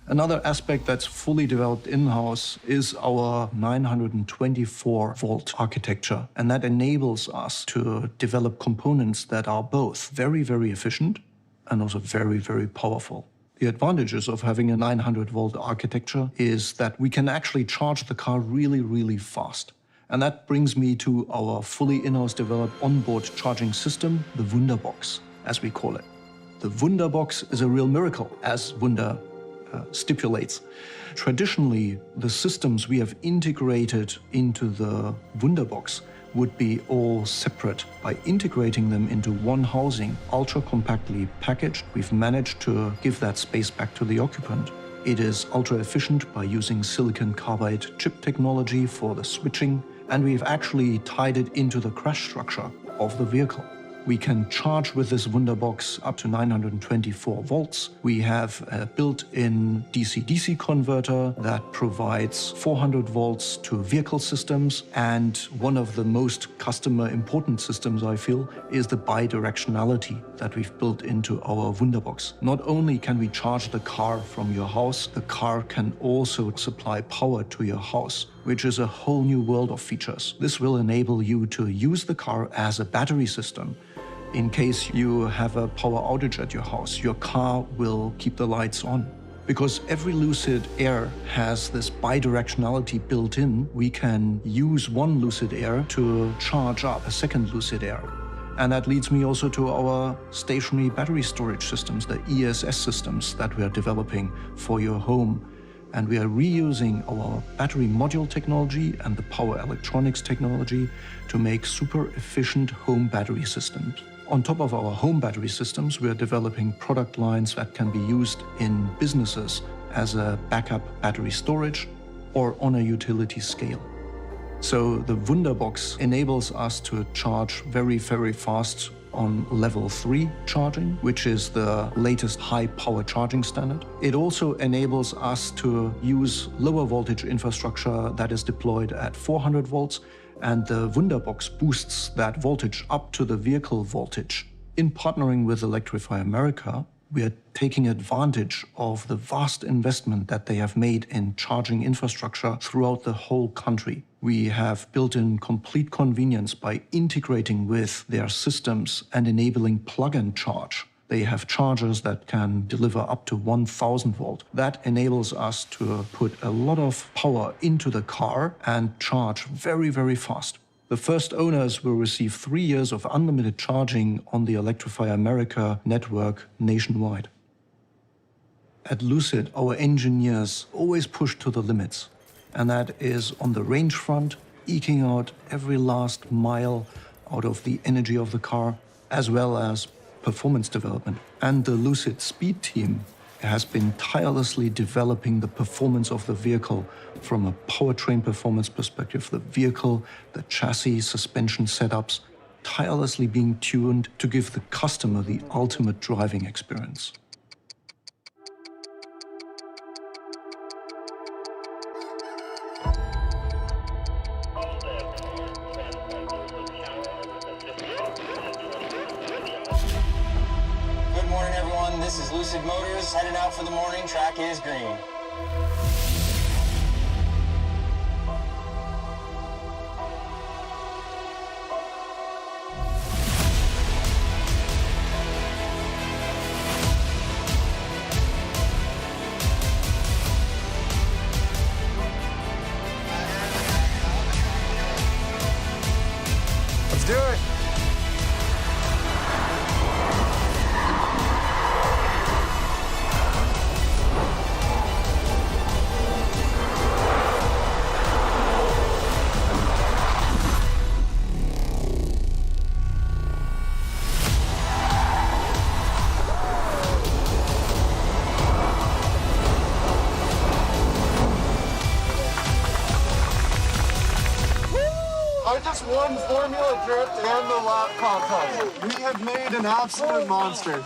Another aspect that's fully developed in-house is our 924-volt architecture, and that enables us to develop components that are both very, very efficient and also very, very powerful. The advantages of having a 900-volt architecture is that we can actually charge the car really, really fast. And that brings me to our fully in-house developed onboard charging system, the Wunderbox, as we call it. The Wunderbox is a real miracle, as Wunder stipulates. Traditionally, the systems we have integrated into the Wunderbox would be all separate. By integrating them into one housing, ultra-compactly packaged, we've managed to give that space back to the occupant. It is ultra-efficient by using silicon carbide chip technology for the switching, and we've actually tied it into the crash structure of the vehicle. We can charge with this Wunderbox up to 924 volts. We have a built-in DC-DC converter that provides 400 volts to vehicle systems. And one of the most customer important systems, I feel, is the bidirectionality that we've built into our Wunderbox. Not only can we charge the car from your house, the car can also supply power to your house, which is a whole new world of features. This will enable you to use the car as a battery system. In case you have a power outage at your house, your car will keep the lights on. Because every Lucid Air has this bidirectionality built in, we can use one Lucid Air to charge up a second Lucid Air. And that leads me also to our stationary battery storage systems, the ESS systems that we are developing for your home. And we are reusing our battery module technology and the power electronics technology to make super efficient home battery systems. On top of our home battery systems, we are developing product lines that can be used in businesses as a backup battery storage or on a utility scale. So the Wunderbox enables us to charge very, very fast on level 3 charging, which is the latest high power charging standard. It also enables us to use lower voltage infrastructure that is deployed at 400 volts, and the Wunderbox boosts that voltage up to the vehicle voltage. In partnering with Electrify America, we are taking advantage of the vast investment that they have made in charging infrastructure throughout the whole country. We have built in complete convenience by integrating with their systems and enabling plug and charge. They have chargers that can deliver up to 1000 volt. That enables us to put a lot of power into the car and charge very, very fast. The first owners will receive 3 years of unlimited charging on the Electrify America network nationwide. At Lucid, our engineers always push to the limits, and that is on the range front, eking out every last mile out of the energy of the car, as well as performance development. And the Lucid Speed team has been tirelessly developing the performance of the vehicle from a powertrain performance perspective, the vehicle, the chassis, suspension setups, tirelessly being tuned to give the customer the ultimate driving experience. Good morning, everyone. This is Lucid Motors, heading out for the morning. Track is green. Let's do it. won Formula Drift and the lap contest. We have made an absolute monster.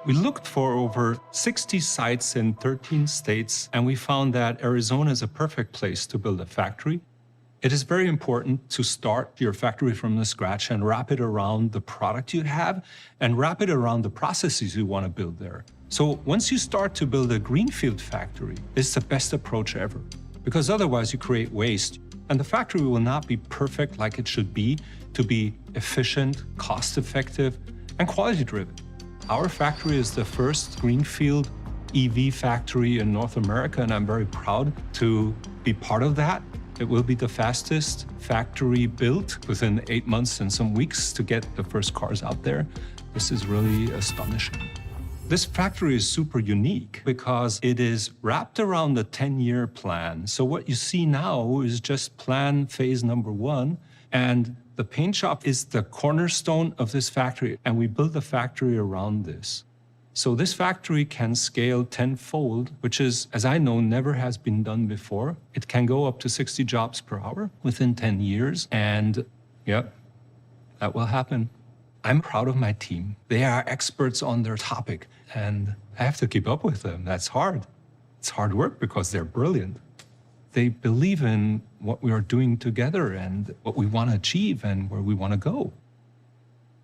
We looked for over 60 sites in 13 states, and we found that Arizona is a perfect place to build a factory. It is very important to start your factory from the scratch and wrap it around the product you have and wrap it around the processes you want to build there. So once you start to build a greenfield factory, it's the best approach ever, because otherwise you create waste. And the factory will not be perfect like it should be to be efficient, cost-effective, and quality-driven. Our factory is the first greenfield EV factory in North America, and I'm very proud to be part of that. It will be the fastest factory built within 8 months and some weeks to get the first cars out there. This is really astonishing. This factory is super unique because it is wrapped around the 10-year plan. So what you see now is just plan phase number 1, and the paint shop is the cornerstone of this factory, and we built the factory around this. So this factory can scale tenfold, which is, as I know, never has been done before. It can go up to 60 jobs per hour within 10 years, and yep, that will happen. I'm proud of my team. They are experts on their topic, and I have to keep up with them. That's hard. It's hard work because they're brilliant. They believe in what we are doing together and what we want to achieve and where we want to go.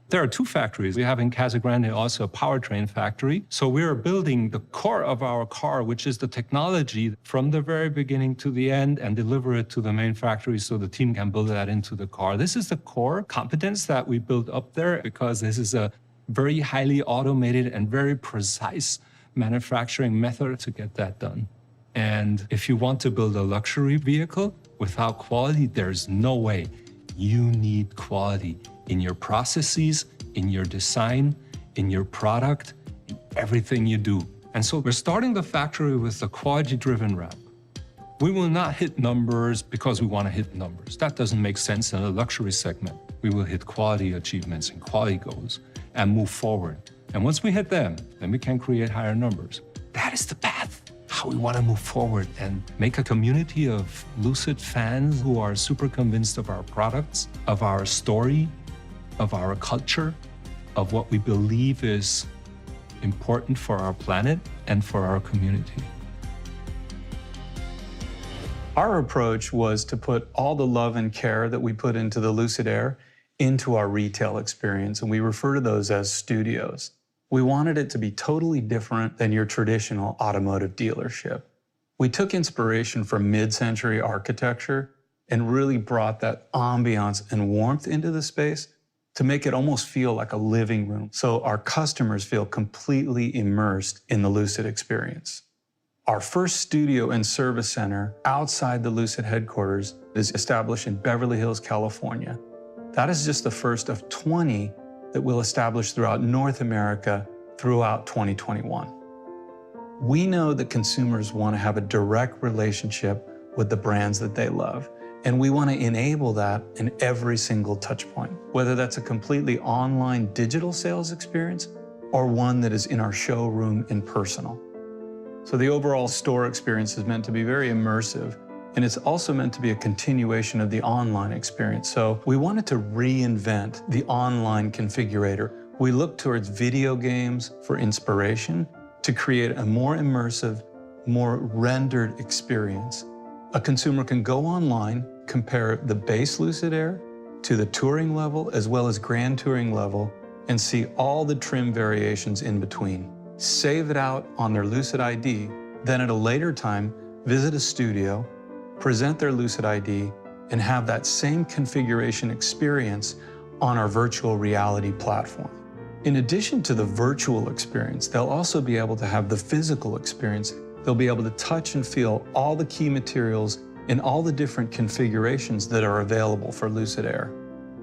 There are 2 factories. We have in Casa Grande also a Powertrain Factory. So we are building the core of our car, which is the technology from the very beginning to the end, and deliver it to the main factory so the team can build that into the car. This is the core competence that we built up there because this is a very highly automated and very precise manufacturing method to get that done. And if you want to build a luxury vehicle without quality, there's no way. You need quality in your processes, in your design, in your product, in everything you do. And so we're starting the factory with a quality-driven wrap. We will not hit numbers because we want to hit numbers. That doesn't make sense in a luxury segment. We will hit quality achievements and quality goals and move forward. And once we hit them, then we can create higher numbers. That is the path. How we want to move forward and make a community of Lucid fans who are super convinced of our products, of our story, of our culture, of what we believe is important for our planet and for our community. Our approach was to put all the love and care that we put into the Lucid Air into our retail experience, and we refer to those as studios. We wanted it to be totally different than your traditional automotive dealership. We took inspiration from mid-century architecture and really brought that ambiance and warmth into the space to make it almost feel like a living room, so our customers feel completely immersed in the Lucid experience. Our first studio and service center outside the Lucid headquarters is established in Beverly Hills, California. That is just the first of 20 that we'll establish throughout North America throughout 2021. We know that consumers want to have a direct relationship with the brands that they love, and we want to enable that in every single touch point, whether that's a completely online digital sales experience or one that is in our showroom and personal. So the overall store experience is meant to be very immersive, and it's also meant to be a continuation of the online experience. So we wanted to reinvent the online configurator. We looked towards video games for inspiration to create a more immersive, more rendered experience. A consumer can go online, compare the base Lucid Air to the touring level as well as grand touring level, and see all the trim variations in between. Save it out on their Lucid ID, then at a later time, visit a studio, present their Lucid ID, and have that same configuration experience on our virtual reality platform. In addition to the virtual experience, they'll also be able to have the physical experience. They'll be able to touch and feel all the key materials in all the different configurations that are available for Lucid Air.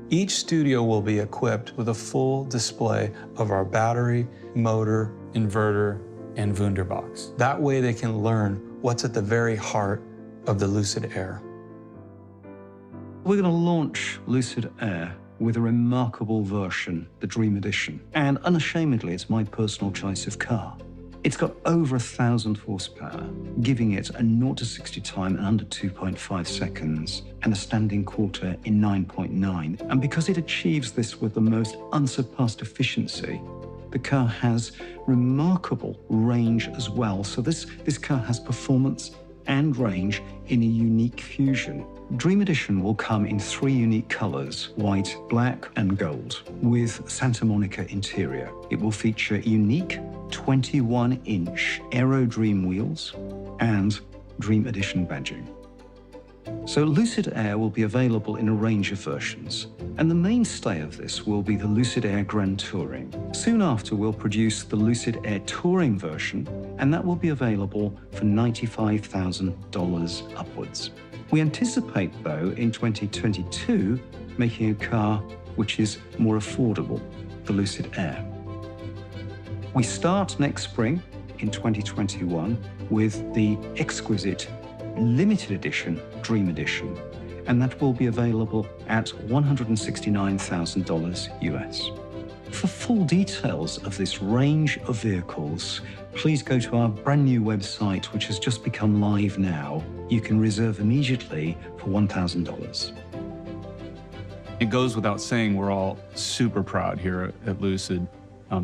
Each studio will be equipped with a full display of our battery, motor, inverter, and Wunderbox. That way they can learn what's at the very heart of the Lucid Air. We're going to launch Lucid Air with a remarkable version, the Dream Edition. And unashamedly, it's my personal choice of car. It's got over 1,000 horsepower, giving it a 0 to 60 time in under 2.5 seconds and a standing quarter in 9.9. And because it achieves this with the most unsurpassed efficiency, the car has remarkable range as well. So this car has performance and range in a unique fusion. Dream Edition will come in 3 unique colors, white, black, and gold, with Santa Monica interior. It will feature unique 21-inch Aero Dream wheels and Dream Edition badging. So Lucid Air will be available in a range of versions, and the mainstay of this will be the Lucid Air Grand Touring. Soon after, we'll produce the Lucid Air Touring version, and that will be available for $95,000 upwards. We anticipate, though, in 2022, making a car which is more affordable, the Lucid Air. We start next spring in 2021 with the exquisite limited edition Dream Edition, and that will be available at $169,000 US. For full details of this range of vehicles, please go to our brand new website, which has just become live now. You can reserve immediately for $1,000. It goes without saying, we're all super proud here at Lucid.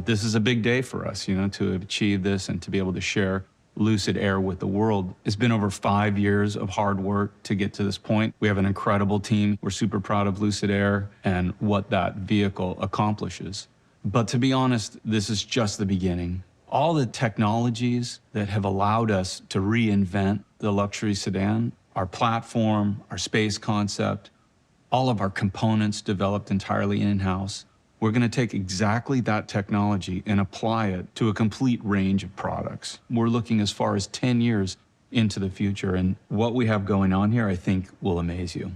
This is a big day for us, to have achieved this and to be able to share Lucid Air with the world. It's been over 5 years of hard work to get to this point. We have an incredible team. We're super proud of Lucid Air and what that vehicle accomplishes. But to be honest, this is just the beginning. All the technologies that have allowed us to reinvent the luxury sedan, our platform, our space concept, all of our components developed entirely in-house, we're going to take exactly that technology and apply it to a complete range of products. We're looking as far as 10 years into the future, and what we have going on here, I think, will amaze you.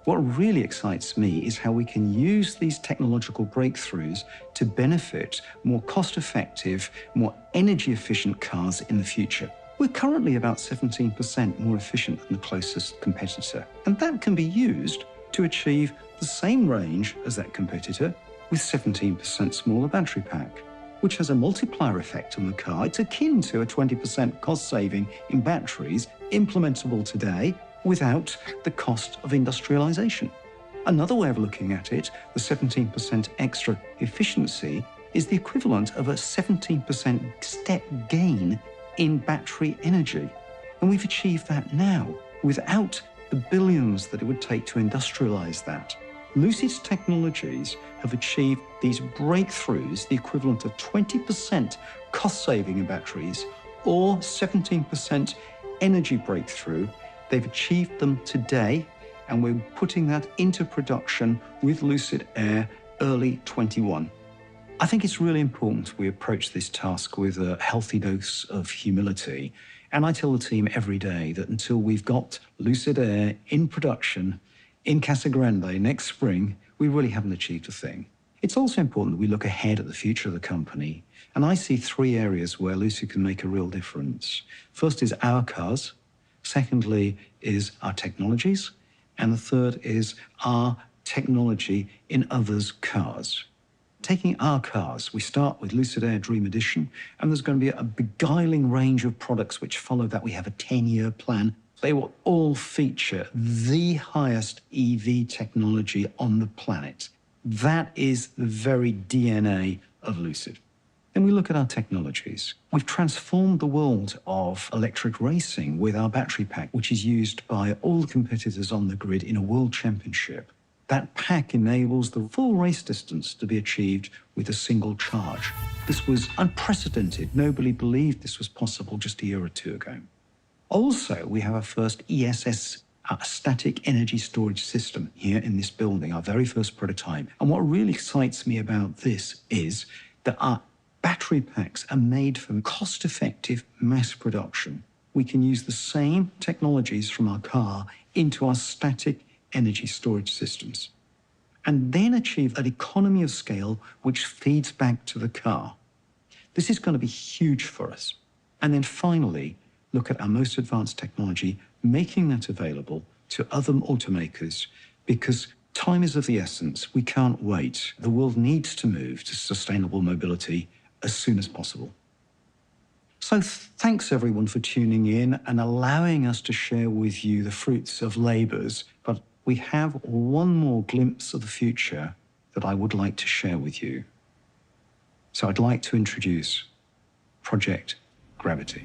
What really excites me is how we can use these technological breakthroughs to benefit more cost-effective, more energy-efficient cars in the future. We're currently about 17% more efficient than the closest competitor, and that can be used to achieve the same range as that competitor with 17% smaller battery pack, which has a multiplier effect on the car. It's akin to a 20% cost saving in batteries implementable today without the cost of industrialization. Another way of looking at it, the 17% extra efficiency is the equivalent of a 17% step gain in battery energy. And we've achieved that now without the billions that it would take to industrialize that. Lucid's technologies have achieved these breakthroughs, the equivalent of 20% cost saving in batteries or 17% energy breakthrough. They've achieved them today, and we're putting that into production with Lucid Air early 21. I think it's really important we approach this task with a healthy dose of humility. And I tell the team every day that until we've got Lucid Air in production in Casa Grande next spring, we really haven't achieved a thing. It's also important that we look ahead at the future of the company. And I see 3 areas where Lucid can make a real difference. First is our cars. Secondly is our technologies. And the third is our technology in others' cars. Taking our cars, we start with Lucid Air Dream Edition, and there's going to be a beguiling range of products which follow that. We have a 10-year plan. They will all feature the highest EV technology on the planet. That is the very DNA of Lucid. Then we look at our technologies. We've transformed the world of electric racing with our battery pack, which is used by all the competitors on the grid in a world championship. That pack enables the full race distance to be achieved with a single charge. This was unprecedented. Nobody believed this was possible just a year or 2 ago. Also, we have our first ESS, our static energy storage system here in this building, our very first prototype. And what really excites me about this is that our battery packs are made for cost-effective mass production. We can use the same technologies from our car into our static energy storage systems, and then achieve an economy of scale which feeds back to the car. This is going to be huge for us. And then finally, look at our most advanced technology, making that available to other automakers, because Time is of the essence. We can't wait. The world needs to move to sustainable mobility as soon as possible. So thanks everyone for tuning in and allowing us to share with you the fruits of labours. But we have one more glimpse of the future that I would like to share with you. So I'd like to introduce Project Gravity.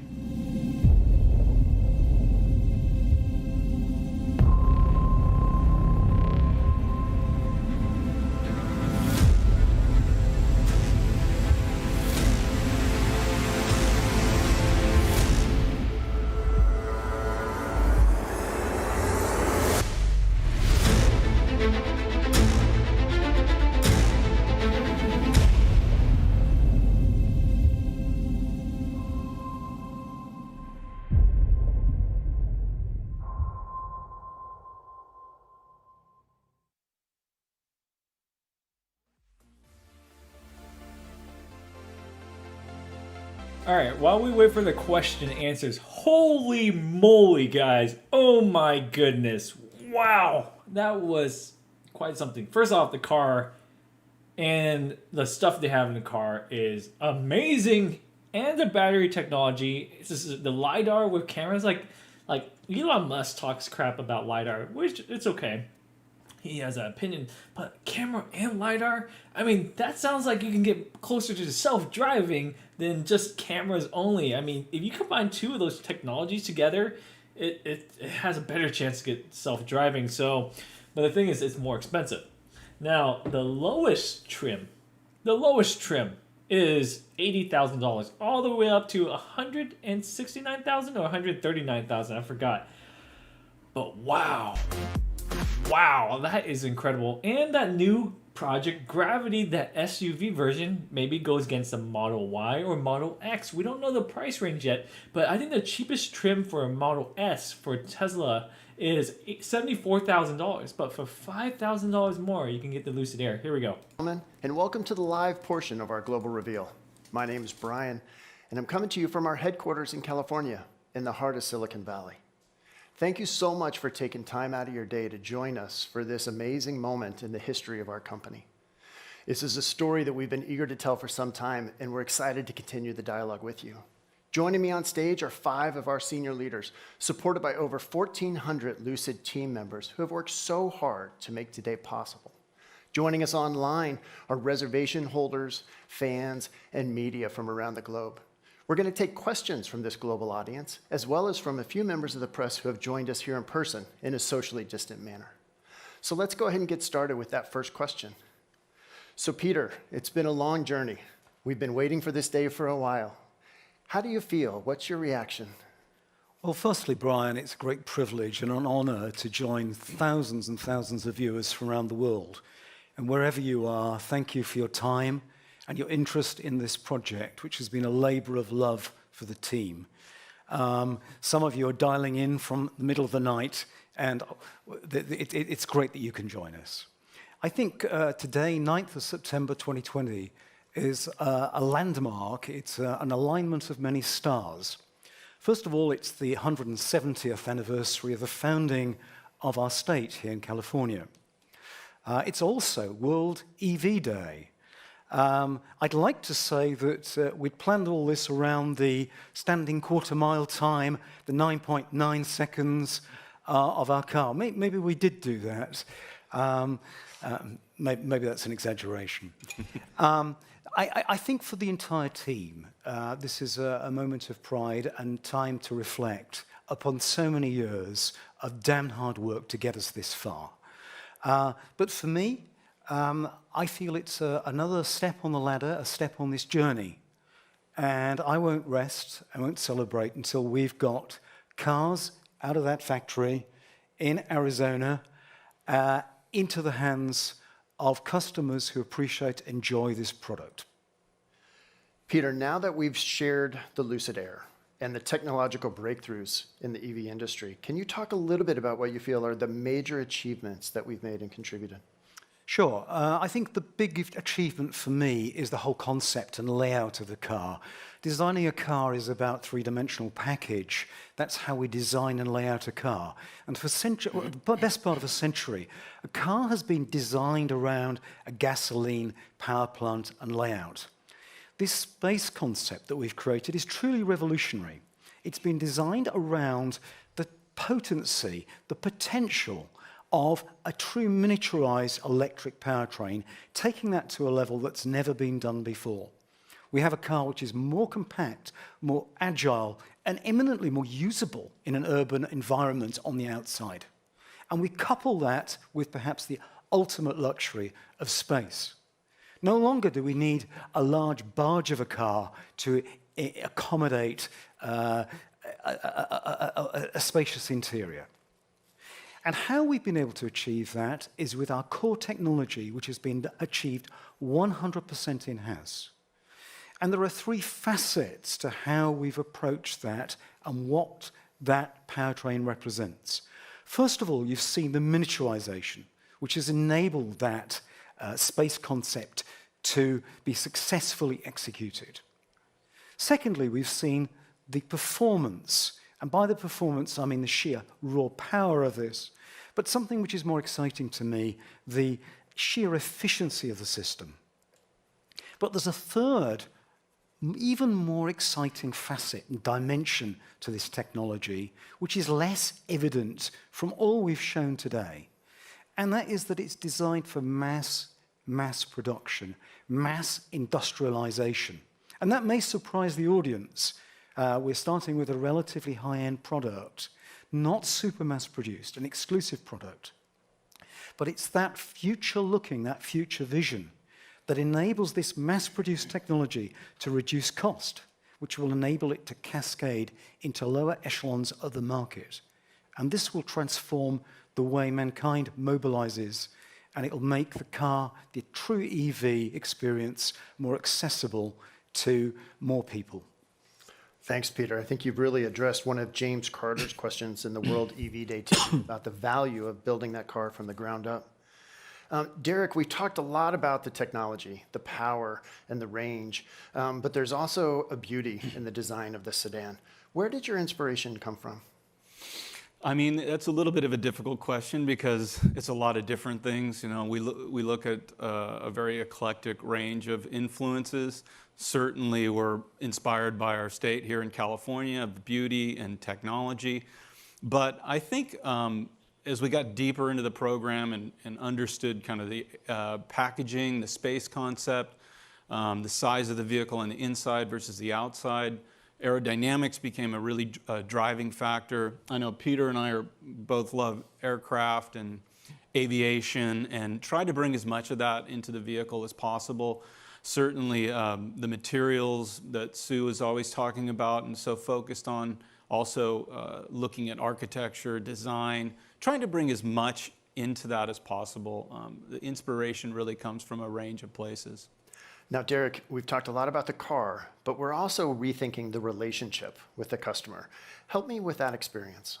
All right, while we wait for the question and answers, holy moly, guys. Oh my goodness. Wow. That was quite something. First off, the car and the stuff they have in the car is amazing. And the battery technology, this is the LiDAR with cameras. Like Elon Musk talks crap about LiDAR, which it's okay. He has an opinion, but camera and LiDAR, I mean, that sounds like you can get closer to self-driving than just cameras only. I mean, if you combine two of those technologies together, it has a better chance to get self-driving. So, but the thing is, it's more expensive. Now, the lowest trim is $80,000, all the way up to $169,000 or $139,000, I forgot. But wow, that is incredible. And that new Project Gravity, that SUV version, maybe goes against the Model Y or Model X. We don't know the price range yet, but I think the cheapest trim for a Model S for Tesla is $74,000. But for $5,000 more, you can get the Lucid Air. Here we go. And welcome to the live portion of our global reveal. My name is Brian, and I'm coming to you from our headquarters in California, in the heart of Silicon Valley. Thank you so much for taking time out of your day to join us for this amazing moment in the history of our company. This is a story that we've been eager to tell for some time, and we're excited to continue the dialogue with you. Joining me on stage are 5 of our senior leaders, supported by over 1,400 Lucid team members who have worked so hard to make today possible. Joining us online are reservation holders, fans, and media from around the globe. We're going to take questions from this global audience, as well as from a few members of the press who have joined us here in person in a socially distant manner. So let's go ahead and get started with that first question. So Peter, it's been a long journey. We've been waiting for this day for a while. How do you feel? What's your reaction? Well, firstly, Brian, it's a great privilege and an honor to join thousands and thousands of viewers from around the world. And wherever you are, thank you for your time and your interest in this project, which has been a labor of love for the team. Some of you are dialing in from the middle of the night, and it's great that you can join us. I think today, 9th of September 2020, is a landmark. It's an alignment of many stars. First of all, it's the 170th anniversary of the founding of our state here in California. It's also World EV Day. I'd like to say that we'd planned all this around the standing quarter-mile time, the 9.9 seconds of our car. Maybe we did do that. Maybe that's an exaggeration. I think for the entire team, this is a moment of pride and time to reflect upon so many years of damn hard work to get us this far. But for me, I feel it's another step on the ladder, a step on this journey. And I won't rest, I won't celebrate until we've got cars out of that factory in Arizona into the hands of customers who appreciate, enjoy this product. Peter, now that we've shared the Lucid Air and the technological breakthroughs in the EV industry, can you talk a little bit about what you feel are the major achievements that we've made and contributed? Sure. I think the big achievement for me is the whole concept and layout of the car. Designing a car is about three-dimensional package. That's how we design and lay out a car. And for the best part of a century, a car has been designed around a gasoline power plant and layout. This space concept that we've created is truly revolutionary. It's been designed around the potency, the potential of a true miniaturized electric powertrain, taking that to a level that's never been done before. We have a car which is more compact, more agile, and eminently more usable in an urban environment on the outside. And we couple that with perhaps the ultimate luxury of space. No longer do we need a large barge of a car to accommodate a spacious interior. And how we've been able to achieve that is with our core technology, which has been achieved 100% in-house. And there are three facets to how we've approached that and what that powertrain represents. First of all, you've seen the miniaturization, which has enabled that space concept to be successfully executed. Secondly, we've seen the performance. And by the performance, I mean the sheer raw power of this. But something which is more exciting to me, the sheer efficiency of the system. But there's a third, even more exciting facet and dimension to this technology, which is less evident from all we've shown today. And that is that it's designed for mass production, mass industrialization. And that may surprise the audience. We're starting with a relatively high-end product, not super mass-produced, an exclusive product. But it's that future-looking, that future vision, that enables this mass-produced technology to reduce cost, which will enable it to cascade into lower echelons of the market. And this will transform the way mankind mobilizes, and it will make the car, the true EV experience, more accessible to more people. Thanks, Peter. I think you've really addressed one of James Carter's questions in the World EV Day team about the value of building that car from the ground up. Derek, we talked a lot about the technology, the power, and the range, but there's also a beauty in the design of the sedan. Where did your inspiration come from? I mean, that's a little bit of a difficult question because it's a lot of different things. You know, we look at a very eclectic range of influences. Certainly, we're inspired by our state here in California of beauty and technology. But I think as we got deeper into the program and understood kind of the packaging, the space concept, the size of the vehicle on the inside versus the outside, aerodynamics became a really driving factor. I know Peter and I both love aircraft and aviation and try to bring as much of that into the vehicle as possible. Certainly the materials that Sue is always talking about and so focused on, also looking at architecture, design, trying to bring as much into that as possible. The inspiration really comes from a range of places. Now, Derek, we've talked a lot about the car, but we're also rethinking the relationship with the customer. Help me with that experience.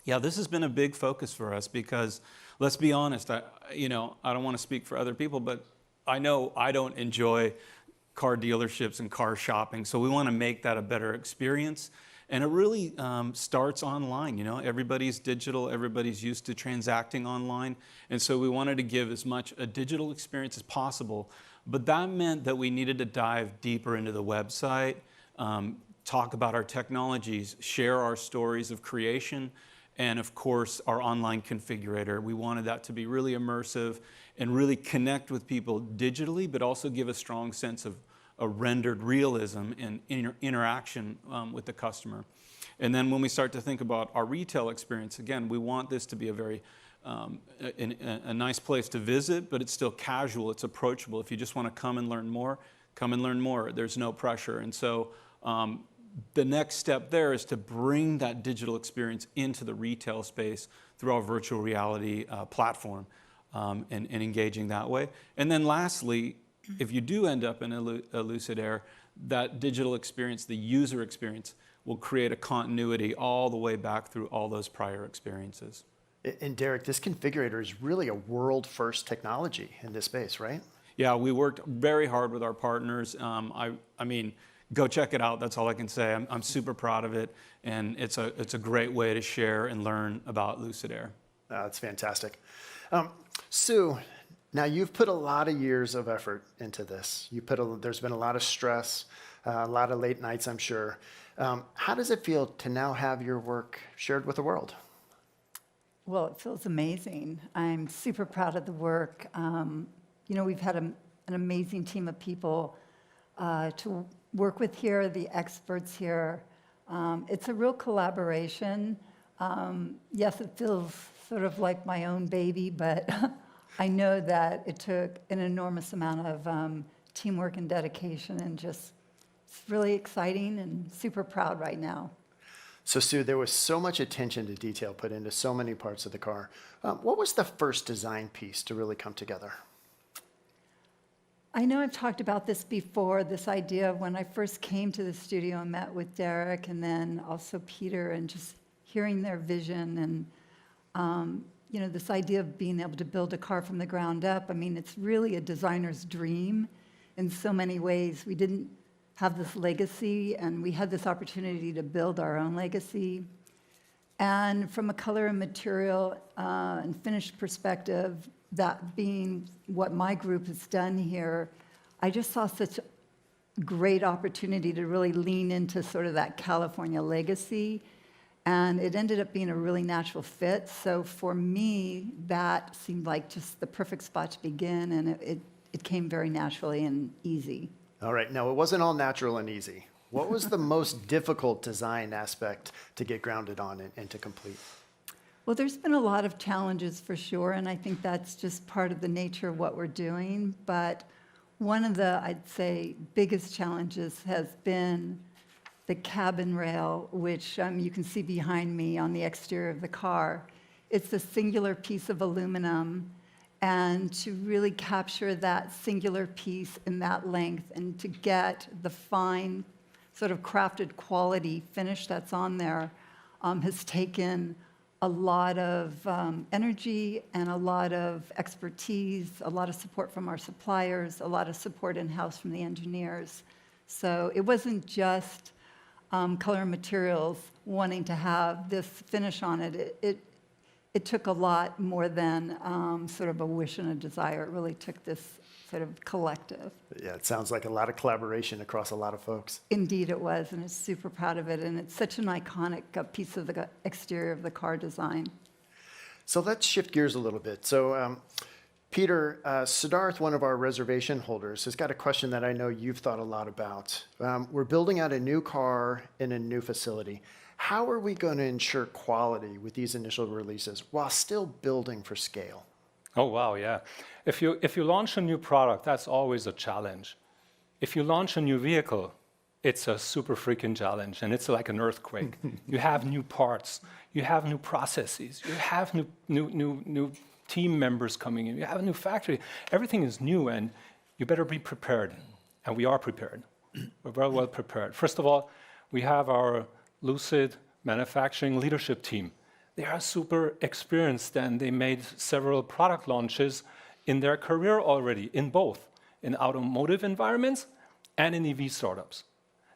Yeah, this has been a big focus for us because, let's be honest, I don't want to speak for other people, but I know I don't enjoy car dealerships and car shopping, so we want to make that a better experience. And it really starts online. You know, everybody's digital, everybody's used to transacting online, and so we wanted to give as much a digital experience as possible. But that meant that we needed to dive deeper into the website, talk about our technologies, share our stories of creation, and of course, our online configurator. We wanted that to be really immersive and really connect with people digitally, but also give a strong sense of a rendered realism and interaction with the customer. And then when we start to think about our retail experience, again, we want this to be a very a nice place to visit, but it's still casual, it's approachable. If you just want to come and learn more, come and learn more. There's no pressure. And so the next step there is to bring that digital experience into the retail space through our virtual reality platform and engaging that way. And then lastly, if you do end up in a Lucid Air, that digital experience, the user experience, will create a continuity all the way back through all those prior experiences. And Derek, this configurator is really a world-first technology in this space, right? Yeah, we worked very hard with our partners. I mean, go check it out. That's all I can say. I'm super proud of it, and it's a great way to share and learn about Lucid Air. That's fantastic. Sue, now you've put a lot of years of effort into this. There's been a lot of stress, a lot of late nights, I'm sure. How does it feel to now have your work shared with the world? Well, it feels amazing. I'm super proud of the work. You know, we've had an amazing team of people to work with here, the experts here. It's a real collaboration. Yes, it feels sort of like my own baby, but I know that it took an enormous amount of teamwork and dedication, and just it's really exciting and super proud right now. So Sue, there was so much attention to detail put into so many parts of the car. What was the first design piece to really come together? I know I've talked about this before, this idea of when I first came to the studio and met with Derek and then also Peter, and just hearing their vision and you know, this idea of being able to build a car from the ground up. I mean, it's really a designer's dream in so many ways. We didn't have this legacy, and we had this opportunity to build our own legacy. And from a color and material and finished perspective, that being what my group has done here, I just saw such a great opportunity to really lean into sort of that California legacy. And it ended up being a really natural fit. So for me, that seemed like just the perfect spot to begin, and it came very naturally and easy. All right, now it wasn't all natural and easy. What was the most difficult design aspect to get grounded on and to complete? Well, there's been a lot of challenges for sure, and I think that's just part of the nature of what we're doing. But one of the, I'd say, biggest challenges has been the cabin rail, which you can see behind me on the exterior of the car. It's a singular piece of aluminum, and to really capture that singular piece in that length and to get the fine sort of crafted quality finish that's on there has taken a lot of energy and a lot of expertise, a lot of support from our suppliers, a lot of support in-house from the engineers. So it wasn't just color and materials wanting to have this finish on it. It took a lot more than sort of a wish and a desire. It really took this sort of collective. Yeah, it sounds like a lot of collaboration across a lot of folks. Indeed it was, and I'm super proud of it. And it's such an iconic piece of the exterior of the car design. So let's shift gears a little bit. So Peter, Siddharth, one of our reservation holders, has got a question that I know you've thought a lot about. We're building out a new car in a new facility. How are we going to ensure quality with these initial releases while still building for scale? Oh, wow, yeah. If you launch a new product, that's always a challenge. If you launch a new vehicle, it's a super freaking challenge, and it's like an earthquake. You have new parts, you have new processes, you have new team members coming in, you have a new factory. Everything is new, and you better be prepared. And we are prepared. We're very well prepared. First of all, we have our Lucid manufacturing leadership team. They are super experienced, and they made several product launches in their career already, in both, in automotive environments and in EV startups.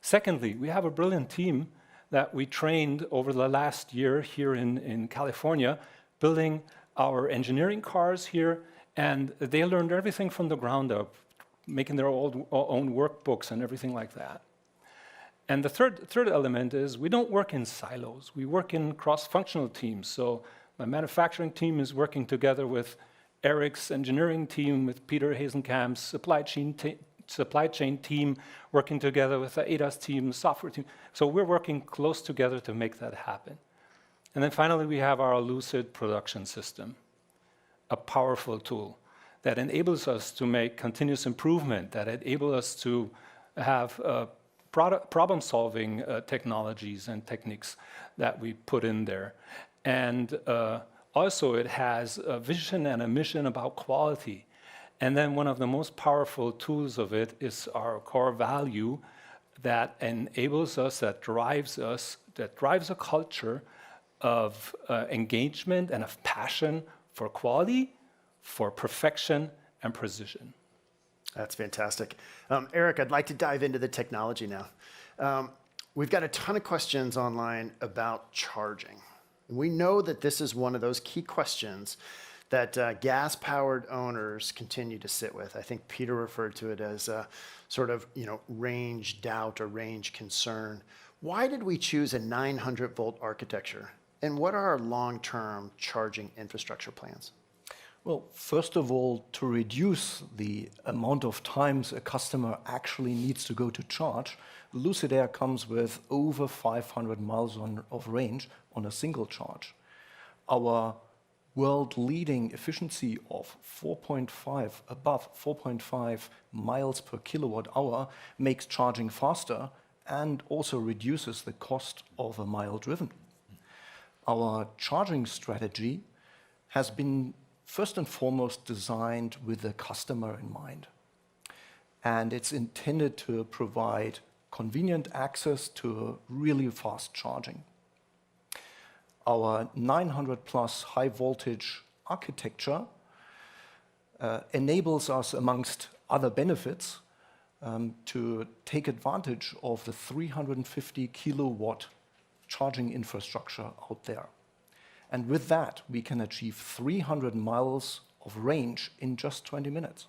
Secondly, we have a brilliant team that we trained over the last year here in California, building our engineering cars here, and they learned everything from the ground up, making their own workbooks and everything like that. And the third element is we don't work in silos. We work in cross-functional teams. So my manufacturing team is working together with Eric's engineering team, with Peter Hazenkamp's supply chain team, working together with the ADAS team, software team. So we're working close together to make that happen. And then finally, we have our Lucid production system, a powerful tool that enables us to make continuous improvement, that enables us to have problem-solving technologies and techniques that we put in there. And also it has a vision and a mission about quality. And then one of the most powerful tools of it is our core value that enables us, that drives a culture of engagement and of passion for quality, for perfection and precision. That's fantastic. Eric, I'd like to dive into the technology now. We've got a ton of questions online about charging. We know that this is one of those key questions that gas-powered owners continue to sit with. I think Peter referred to it as sort of, range doubt or range concern. Why did we choose a 900-volt architecture? And what are our long-term charging infrastructure plans? Well, first of all, to reduce the amount of times a customer actually needs to go to charge, Lucid Air comes with over 500 miles of range on a single charge. Our world-leading efficiency of above 4.5 miles per kilowatt hour makes charging faster and also reduces the cost of a mile driven. Our charging strategy has been first and foremost designed with the customer in mind. And it's intended to provide convenient access to really fast charging. Our 900 plus high voltage architecture enables us, amongst other benefits, to take advantage of the 350 kilowatt charging infrastructure out there. And with that, we can achieve 300 miles of range in just 20 minutes.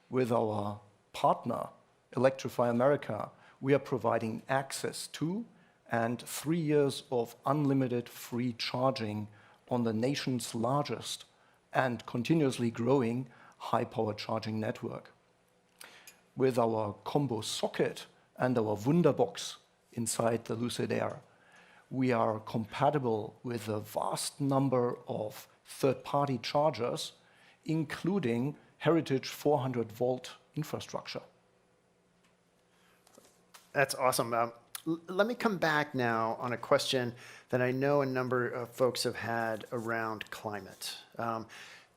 With our partner, Electrify America, we are providing access to and 3 years of unlimited free charging on the nation's largest and continuously growing high-power charging network. With our combo socket and our Wunderbox inside the Lucid Air, we are compatible with a vast number of third-party chargers, including Heritage 400-volt infrastructure. That's awesome. Let me come back now on a question that I know a number of folks have had around climate.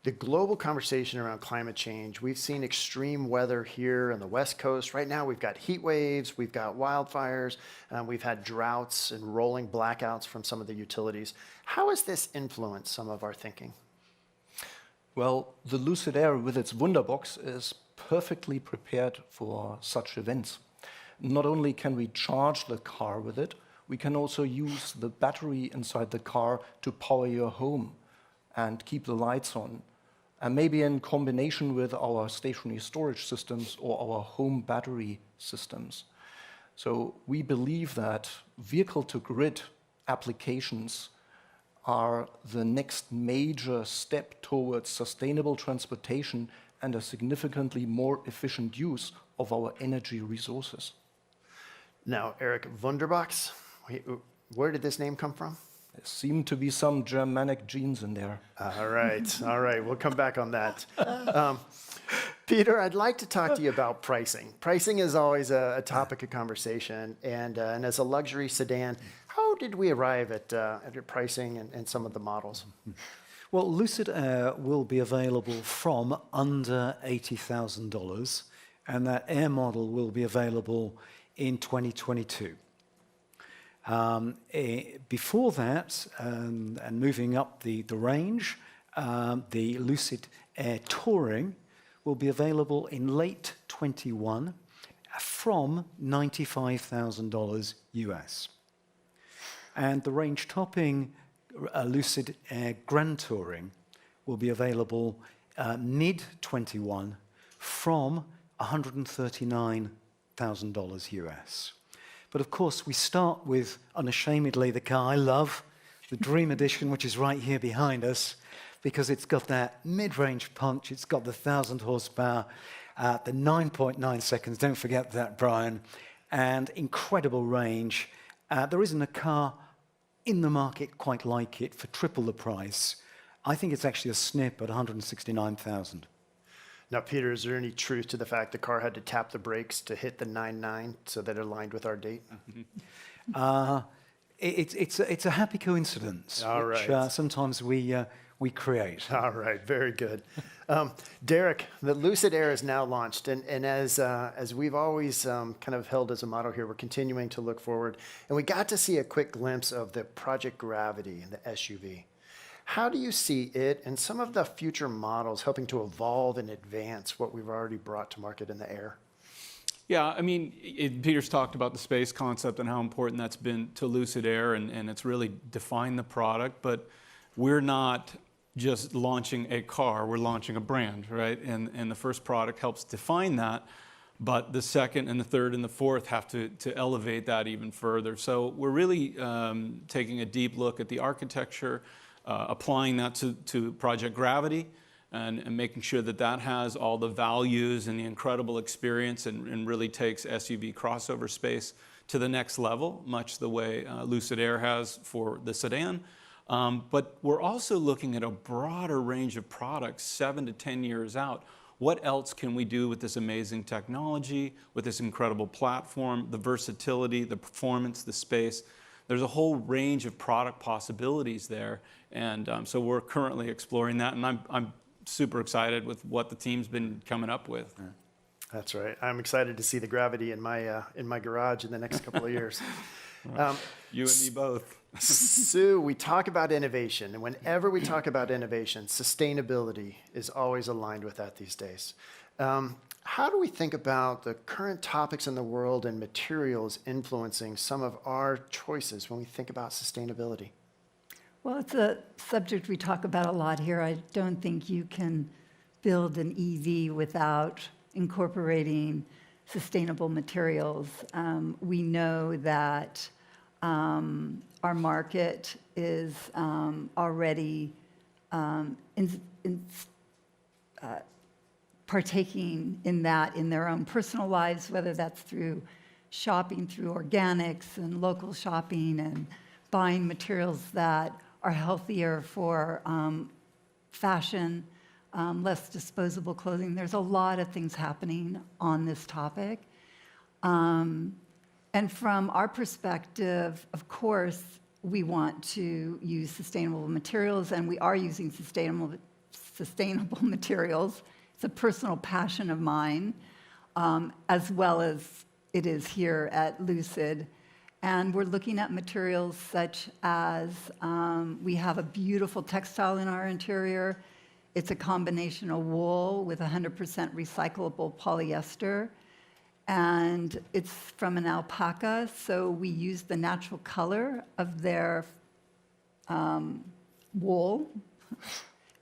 The global conversation around climate change, we've seen extreme weather here on the West Coast. Right now, we've got heat waves, we've got wildfires, we've had droughts and rolling blackouts from some of the utilities. How has this influenced some of our thinking? Well, the Lucid Air with its Wunderbox is perfectly prepared for such events. Not only can we charge the car with it, we can also use the battery inside the car to power your home and keep the lights on. And maybe in combination with our stationary storage systems or our home battery systems. So we believe that vehicle-to-grid applications are the next major step towards sustainable transportation and a significantly more efficient use of our energy resources. Now, Eric, Wunderbox, where did this name come from? There seem to be some Germanic genes in there. All right, we'll come back on that. Peter, I'd like to talk to you about pricing. Pricing is always a topic of conversation, and as a luxury sedan, how did we arrive at your pricing and some of the models? Well, Lucid Air will be available from under $80,000, and that Air model will be available in 2022. Before that, and moving up the range, the Lucid Air Touring will be available in late 21 from $95,000 US. And the range-topping Lucid Air Grand Touring will be available mid-21 from $139,000 US. But of course, we start with, unashamedly, the car I love, the Dream Edition, which is right here behind us, because it's got that mid-range punch, it's got the 1,000 horsepower, the 9.9 seconds, don't forget that, Brian, and incredible range. There isn't a car in the market quite like it for triple the price. I think it's actually a snip at $169,000. Now, Peter, is there any truth to the fact the car had to tap the brakes to hit the 9.9 so that it aligned with our date? It's a happy coincidence. All which, right. Sometimes we we create. All right, very good. Derek, the Lucid Air is now launched, and as we've always kind of held as a motto here, we're continuing to look forward, and we got to see a quick glimpse of the Project Gravity and the SUV. How do you see it and some of the future models helping to evolve and advance what we've already brought to market in the Air? Yeah, I mean, Peter's talked about the space concept and how important that's been to Lucid Air, and it's really defined the product, but we're not just launching a car, we're launching a brand, right? And the first product helps define that, but the second and the third and the fourth have to elevate that even further. So we're really taking a deep look at the architecture, applying that to Project Gravity, and making sure that that has all the values and the incredible experience and really takes SUV crossover space to the next level, much the way Lucid Air has for the sedan. But we're also looking at a broader range of products 7 to 10 years out. What else can we do with this amazing technology, with this incredible platform, the versatility, the performance, the space? There's a whole range of product possibilities there. And so we're currently exploring that. And I'm super excited with what the team's been coming up with. Yeah. That's right. I'm excited to see the Gravity in my garage in the next couple of years. You and me both. Sue, we talk about innovation, and whenever we talk about innovation, sustainability is always aligned with that these days. How do we think about the current topics in the world and materials influencing some of our choices when we think about sustainability? Well, it's a subject we talk about a lot here. I don't think you can build an EV without incorporating sustainable materials. We know that our market is already partaking in that in their own personal lives, whether that's through shopping through organics and local shopping and buying materials that are healthier for fashion, less disposable clothing. There's a lot of things happening on this topic. And from our perspective, of course, we want to use sustainable materials, and we are using sustainable materials. It's a personal passion of mine, as well as it is here at Lucid. And we're looking at materials such as, we have a beautiful textile in our interior. It's a combination of wool with 100% recyclable polyester. And it's from an alpaca, so we use the natural color of their wool.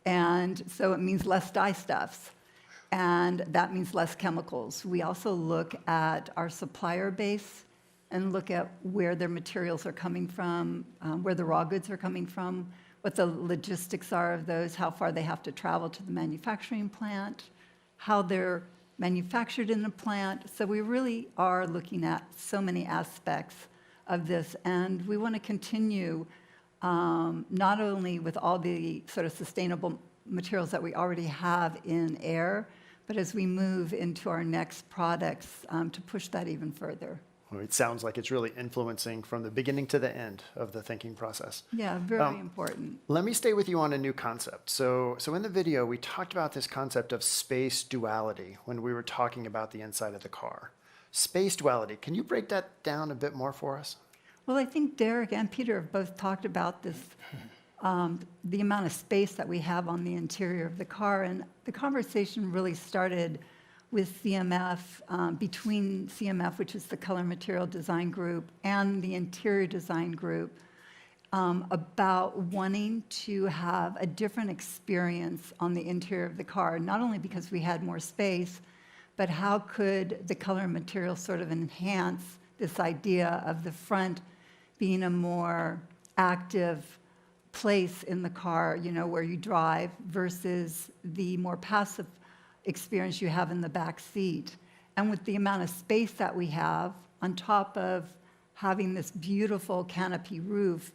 And so it means less dye stuffs. And that means less chemicals. We also look at our supplier base and look at where their materials are coming from, where the raw goods are coming from, what the logistics are of those, how far they have to travel to the manufacturing plant, how they're manufactured in the plant. So we really are looking at so many aspects of this, and we want to continue not only with all the sort of sustainable materials that we already have in Air, but as we move into our next products to push that even further. Well, it sounds like it's really influencing from the beginning to the end of the thinking process. Yeah, very important. Let me stay with you on a new concept. So in the video, we talked about this concept of space duality when we were talking about the inside of the car. Space duality, can you break that down a bit more for us? Well, I think Derek and Peter have both talked about this, the amount of space that we have on the interior of the car. And the conversation really started with CMF, between CMF, which is the Color Material Design Group, and the Interior Design Group, about wanting to have a different experience on the interior of the car, not only because we had more space, but how could the color and material sort of enhance this idea of the front being a more active place in the car, you know, where you drive, versus the more passive experience you have in the back seat. And with the amount of space that we have, on top of having this beautiful canopy roof,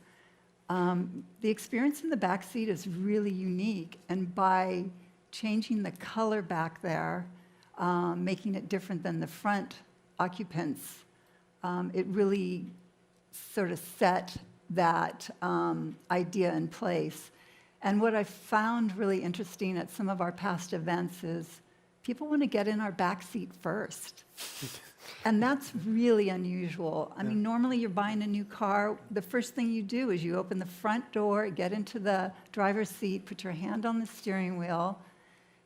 the experience in the back seat is really unique. And by changing the color back there, making it different than the front occupants, it really sort of set that idea in place. And what I found really interesting at some of our past events is people want to get in our back seat first. And that's really unusual. I mean, normally you're buying a new car, the first thing you do is you open the front door, get into the driver's seat, put your hand on the steering wheel,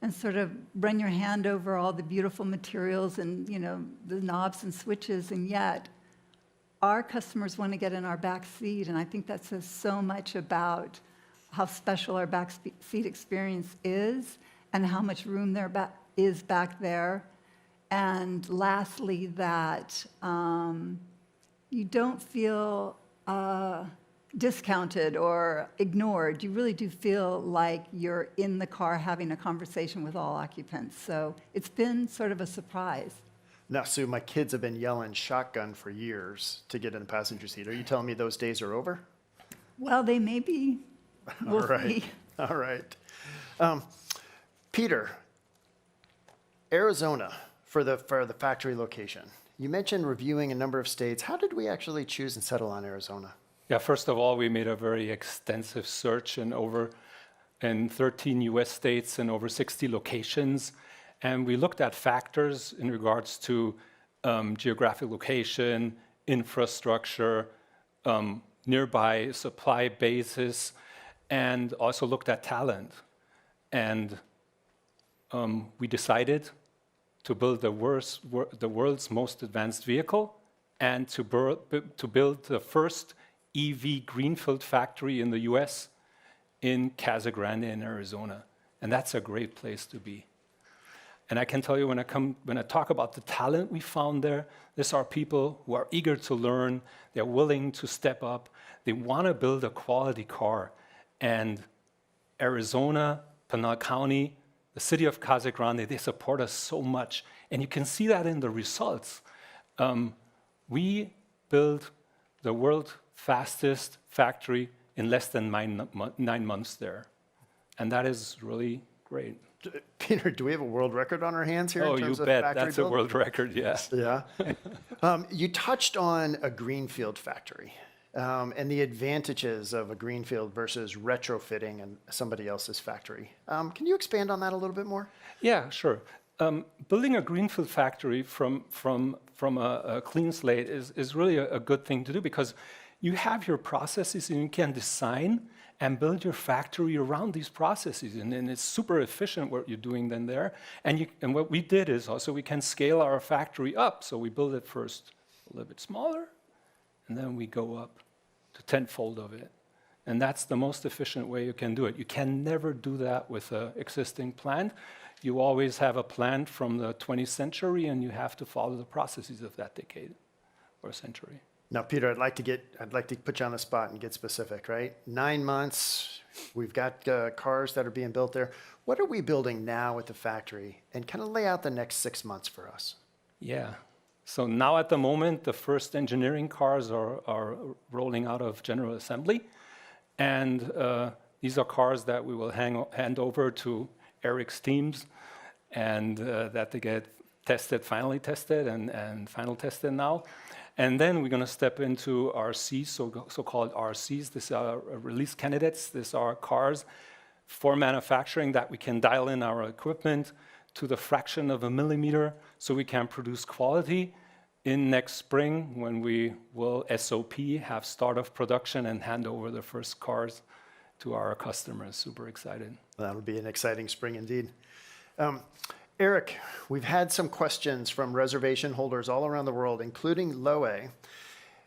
and sort of run your hand over all the beautiful materials and, you know, the knobs and switches, and yet our customers want to get in our back seat, and I think that says so much about how special our back seat experience is and how much room there is back there. And lastly, that you don't feel discounted or ignored. You really do feel like you're in the car having a conversation with all occupants. So it's been sort of a surprise. Now, Sue, my kids have been yelling shotgun for years to get in the passenger seat. Are you telling me those days are over? Well, they may be. We'll All right. see. All right. Peter, Arizona for the factory location. You mentioned reviewing a number of states. How did we actually choose and settle on Arizona? Yeah, first of all, we made a very extensive search in 13 US states and over 60 locations. And we looked at factors in regards to geographic location, infrastructure, nearby supply bases, and also looked at talent. And we decided to build the world's most advanced vehicle and to build the first EV greenfield factory in the US in Casa Grande in Arizona. And that's a great place to be. And I can tell you, when I talk about the talent we found there, these are people who are eager to learn, they're willing to step up, they want to build a quality car. And Arizona, Pinal County, the city of Casa Grande, they support us so much. And you can see that in the results. We built the world's fastest factory in less than 9 months there. And that is really great. Peter, do we have a world record on our hands here? Oh, in terms you of bet. factory That's build? a world record, yes. Yeah. You touched on a greenfield factory and the advantages of a greenfield versus retrofitting in somebody else's factory. Can you expand on that a little bit more? Yeah, sure. Building a greenfield factory from a clean slate is really a good thing to do, because you have your processes and you can design and build your factory around these processes. And it's super efficient what you're doing then there. And what we did is also we can scale our factory up. So we build it first a little bit smaller, and then we go up to tenfold of it. And that's the most efficient way you can do it. You can never do that with an existing plant. You always have a plant from the 20th century, and you have to follow the processes of that decade or century. Now, Peter, I'd like to put you on the spot and get specific, right? 9 months, we've got cars that are being built there. What are we building now at the factory? And kind of lay out the next 6 months for us. Yeah. So now at the moment, the first engineering cars are rolling out of General Assembly. And these are cars that we will hand over to Eric's teams, and that they get finally tested and final tested now. And then we're going to step into RCs, so-called RCs. These are release candidates. These are cars for manufacturing that we can dial in our equipment to the fraction of a millimeter so we can produce quality in next spring, when we will SOP, have start of production and hand over the first cars to our customers. Super excited. That'll be an exciting spring indeed. Eric, we've had some questions from reservation holders all around the world, including Loe,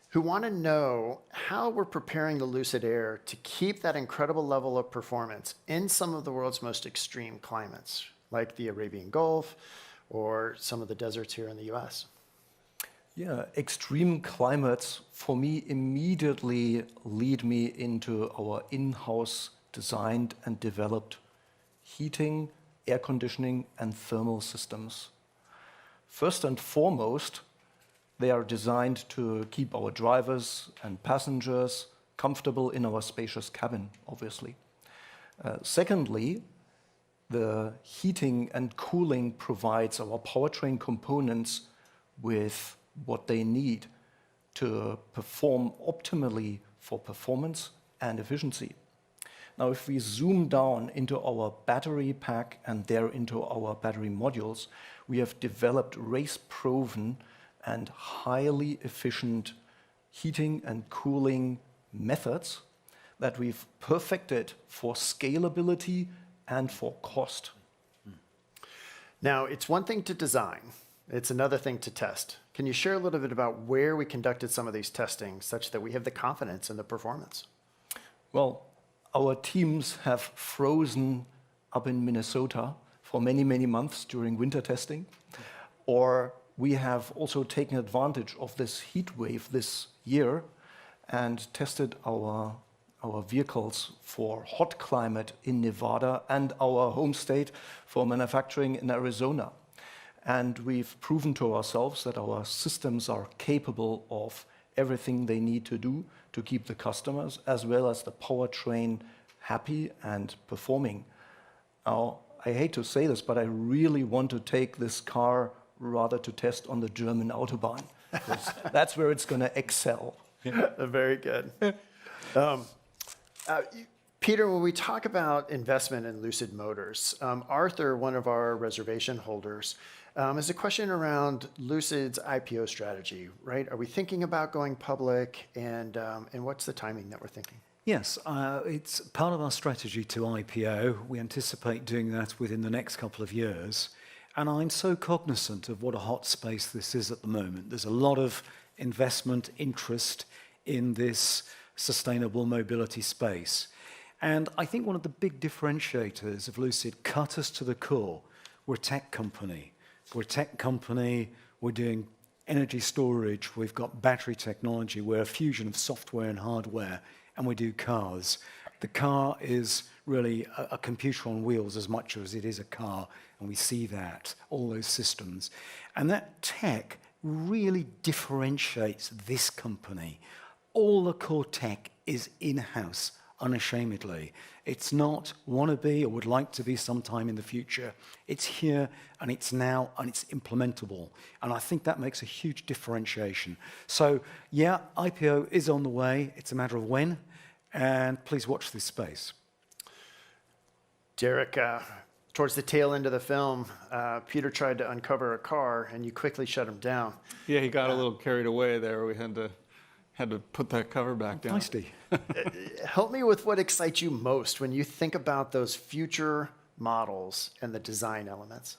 who want to know how we're preparing the Lucid Air to keep that incredible level of performance in some of the world's most extreme climates, like the Arabian Gulf or some of the deserts here in the US. Yeah, extreme climates for me immediately lead me into our in-house designed and developed heating, air conditioning, and thermal systems. First and foremost, they are designed to keep our drivers and passengers comfortable in our spacious cabin, obviously. Secondly, the heating and cooling provides our powertrain components with what they need to perform optimally for performance and efficiency. Now, if we zoom down into our battery pack and there into our battery modules, we have developed race-proven and highly efficient heating and cooling methods that we've perfected for scalability and for cost. Now, it's one thing to design. It's another thing to test. Can you share a little bit about where we conducted some of these testing such that we have the confidence in the performance? Well, our teams have frozen up in Minnesota for many, many months during winter testing. Or we have also taken advantage of this heat wave this year and tested our vehicles for hot climate in Nevada and our home state for manufacturing in Arizona. And we've proven to ourselves that our systems are capable of everything they need to do to keep the customers as well as the powertrain happy and performing. Now, I hate to say this, but I really want to take this car rather to test on the German Autobahn, because that's where it's going to excel. Very good. Peter, when we talk about investment in Lucid Motors, Arthur, one of our reservation holders, has a question around Lucid's IPO strategy, right? Are we thinking about going public, and what's the timing that we're thinking? Yes, it's part of our strategy to IPO. We anticipate doing that within the next couple of years. And I'm so cognizant of what a hot space this is at the moment. There's a lot of investment interest in this sustainable mobility space. And I think one of the big differentiators of Lucid, cut us to the core. We're a tech company. We're doing energy storage, we've got battery technology, we're a fusion of software and hardware, and we do cars. The car is really a computer on wheels as much as it is a car, and we see that, all those systems. And that tech really differentiates this company. All the core tech is in-house, unashamedly. It's not wannabe or would like to be sometime in the future. It's here, and it's now, and it's implementable. And I think that makes a huge differentiation. So, yeah, IPO is on the way. It's a matter of when, and please watch this space. Derek, towards the tail end of the film, Peter tried to uncover a car, and you quickly shut him down. Yeah, he got a little carried away there. We had to put that cover back down. Feisty. Help me with what excites you most when you think about those future models and the design elements.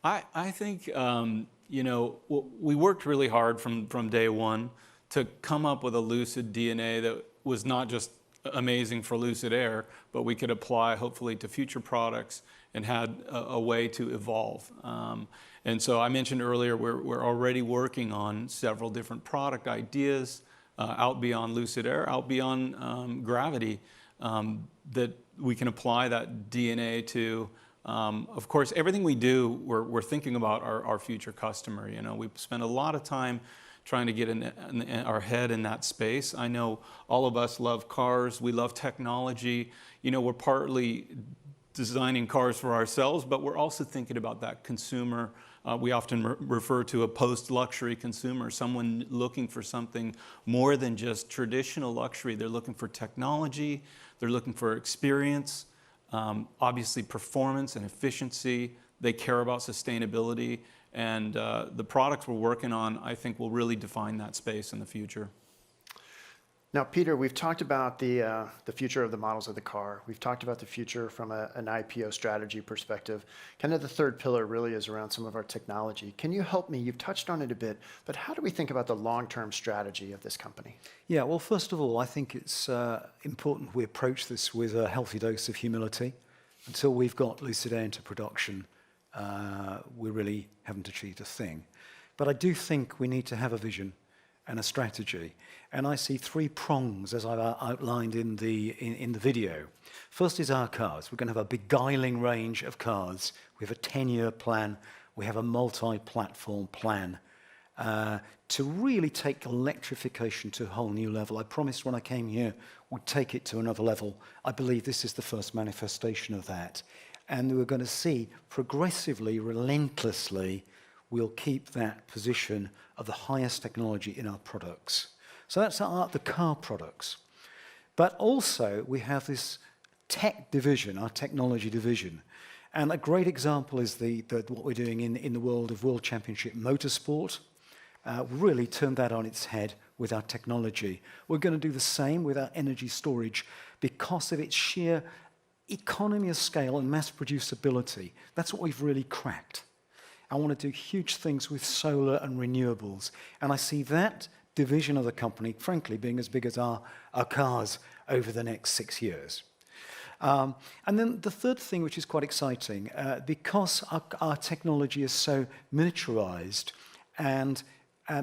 I think, you know, we worked really hard from day one to come up with a Lucid DNA that was not just amazing for Lucid Air, but we could apply hopefully to future products and had a way to evolve. And so I mentioned earlier, we're already working on several different product ideas out beyond Lucid Air, out beyond Gravity, that we can apply that DNA to. Of course, everything we do, we're thinking about our future customer. You know, we spend a lot of time trying to get our head in that space. I know all of us love cars. We love technology. You know, we're partly designing cars for ourselves, but we're also thinking about that consumer. We often refer to a post-luxury consumer, someone looking for something more than just traditional luxury. They're looking for technology. They're looking for experience, obviously performance and efficiency. They care about sustainability. And the products we're working on, I think, will really define that space in the future. Now, Peter, we've talked about the future of the models of the car. We've talked about the future from an IPO strategy perspective. Kind of the third pillar really is around some of our technology. Can you help me? You've touched on it a bit, but how do we think about the long-term strategy of this company? Yeah, well, first of all, I think it's important we approach this with a healthy dose of humility. Until we've got Lucid Air into production, we really haven't achieved a thing. But I do think we need to have a vision and a strategy. And I see three prongs, as I've outlined in the video. First is our cars. We're going to have a beguiling range of cars. We have a 10-year plan. We have a multi-platform plan to really take electrification to a whole new level. I promised when I came here we'd take it to another level. I believe this is the first manifestation of that. And we're going to see progressively, relentlessly, we'll keep that position of the highest technology in our products. So that's the car products. But also, we have this tech division, our technology division. And a great example is what we're doing in the world of World Championship Motorsport. Really turned that on its head with our technology. We're going to do the same with our energy storage because of its sheer economy of scale and mass producibility. That's what we've really cracked. I want to do huge things with solar and renewables. And I see that division of the company, frankly, being as big as our cars over the next 6 years. And then the third thing, which is quite exciting, because our technology is so miniaturized and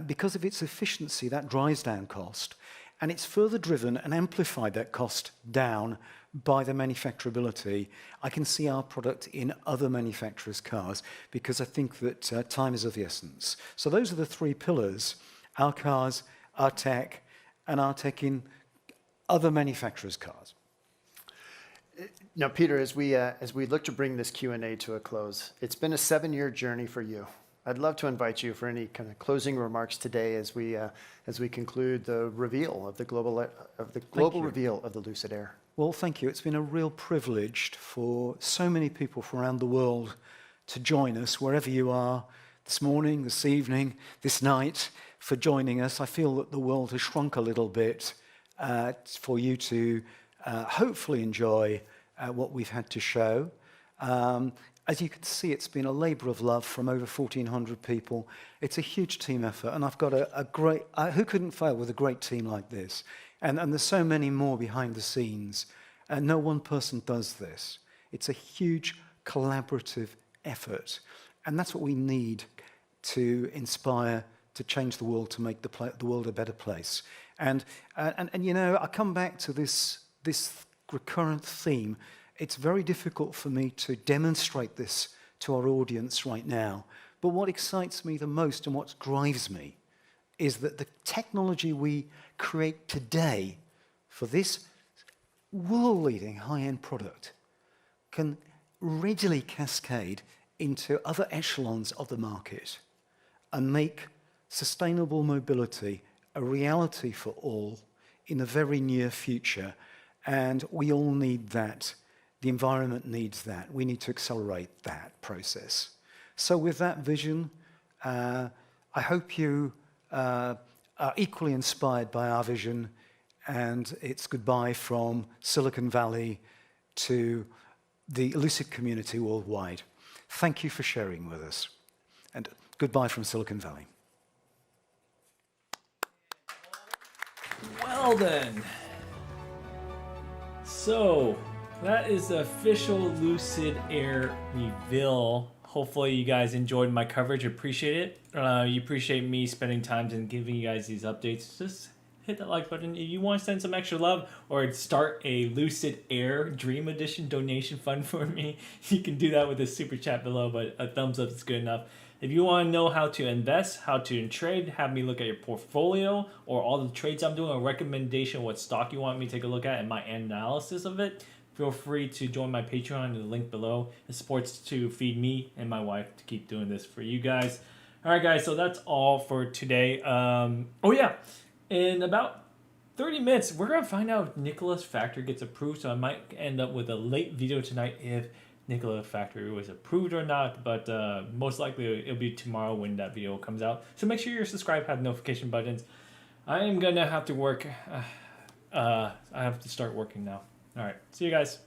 because of its efficiency, that drives down cost. And it's further driven and amplified that cost down by the manufacturability. I can see our product in other manufacturers' cars because I think that time is of the essence. So those are the three pillars: our cars, our tech, and our tech in other manufacturers' cars. Now, Peter, as we look to bring this Q&A to a close, it's been a 7-year journey for you. I'd love to invite you for any kind of closing remarks today as we conclude the reveal of the global reveal of the Lucid Air. Well, thank you. It's been a real privilege for so many people from around the world to join us, wherever you are, this morning, this evening, this night, for joining us. I feel that the world has shrunk a little bit for you to hopefully enjoy what we've had to show. As you can see, it's been a labor of love from over 1,400 people. It's a huge team effort, and I've got a great... who couldn't fail with a great team like this? And there's so many more behind the scenes, and no one person does this. It's a huge collaborative effort, and that's what we need to inspire, to change the world, to make the world a better place. And you know, I come back to this recurrent theme. It's very difficult for me to demonstrate this to our audience right now. But what excites me the most and what drives me is that the technology we create today for this world-leading high-end product can readily cascade into other echelons of the market and make sustainable mobility a reality for all in the very near future. And we all need that. The environment needs that. We need to accelerate that process. So with that vision, I hope you are equally inspired by our vision, and it's goodbye from Silicon Valley to the Lucid community worldwide. Thank you for sharing with us, and goodbye from Silicon Valley. Well then. So, that is the official Lucid Air reveal. Hopefully you guys enjoyed my coverage. Appreciate it. You appreciate me spending time and giving you guys these updates. Just hit that like button. If you want to send some extra love or start a Lucid Air Dream Edition donation fund for me, you can do that with a super chat below, but a thumbs up is good enough. If you want to know how to invest, how to trade, have me look at your portfolio or all the trades I'm doing, a recommendation of what stock you want me to take a look at and my analysis of it, feel free to join my Patreon in the link below. It supports to feed me and my wife to keep doing this for you guys. All right, guys, so that's all for today. Oh, yeah, in about 30 minutes, we're going to find out if Nicola's Factory gets approved, so I might end up with a late video tonight if Nikola Factory was approved or not, but most likely it'll be tomorrow when that video comes out. So make sure you're subscribed, have notification buttons. I am going to have to work. I have to start working now. All right, see you guys.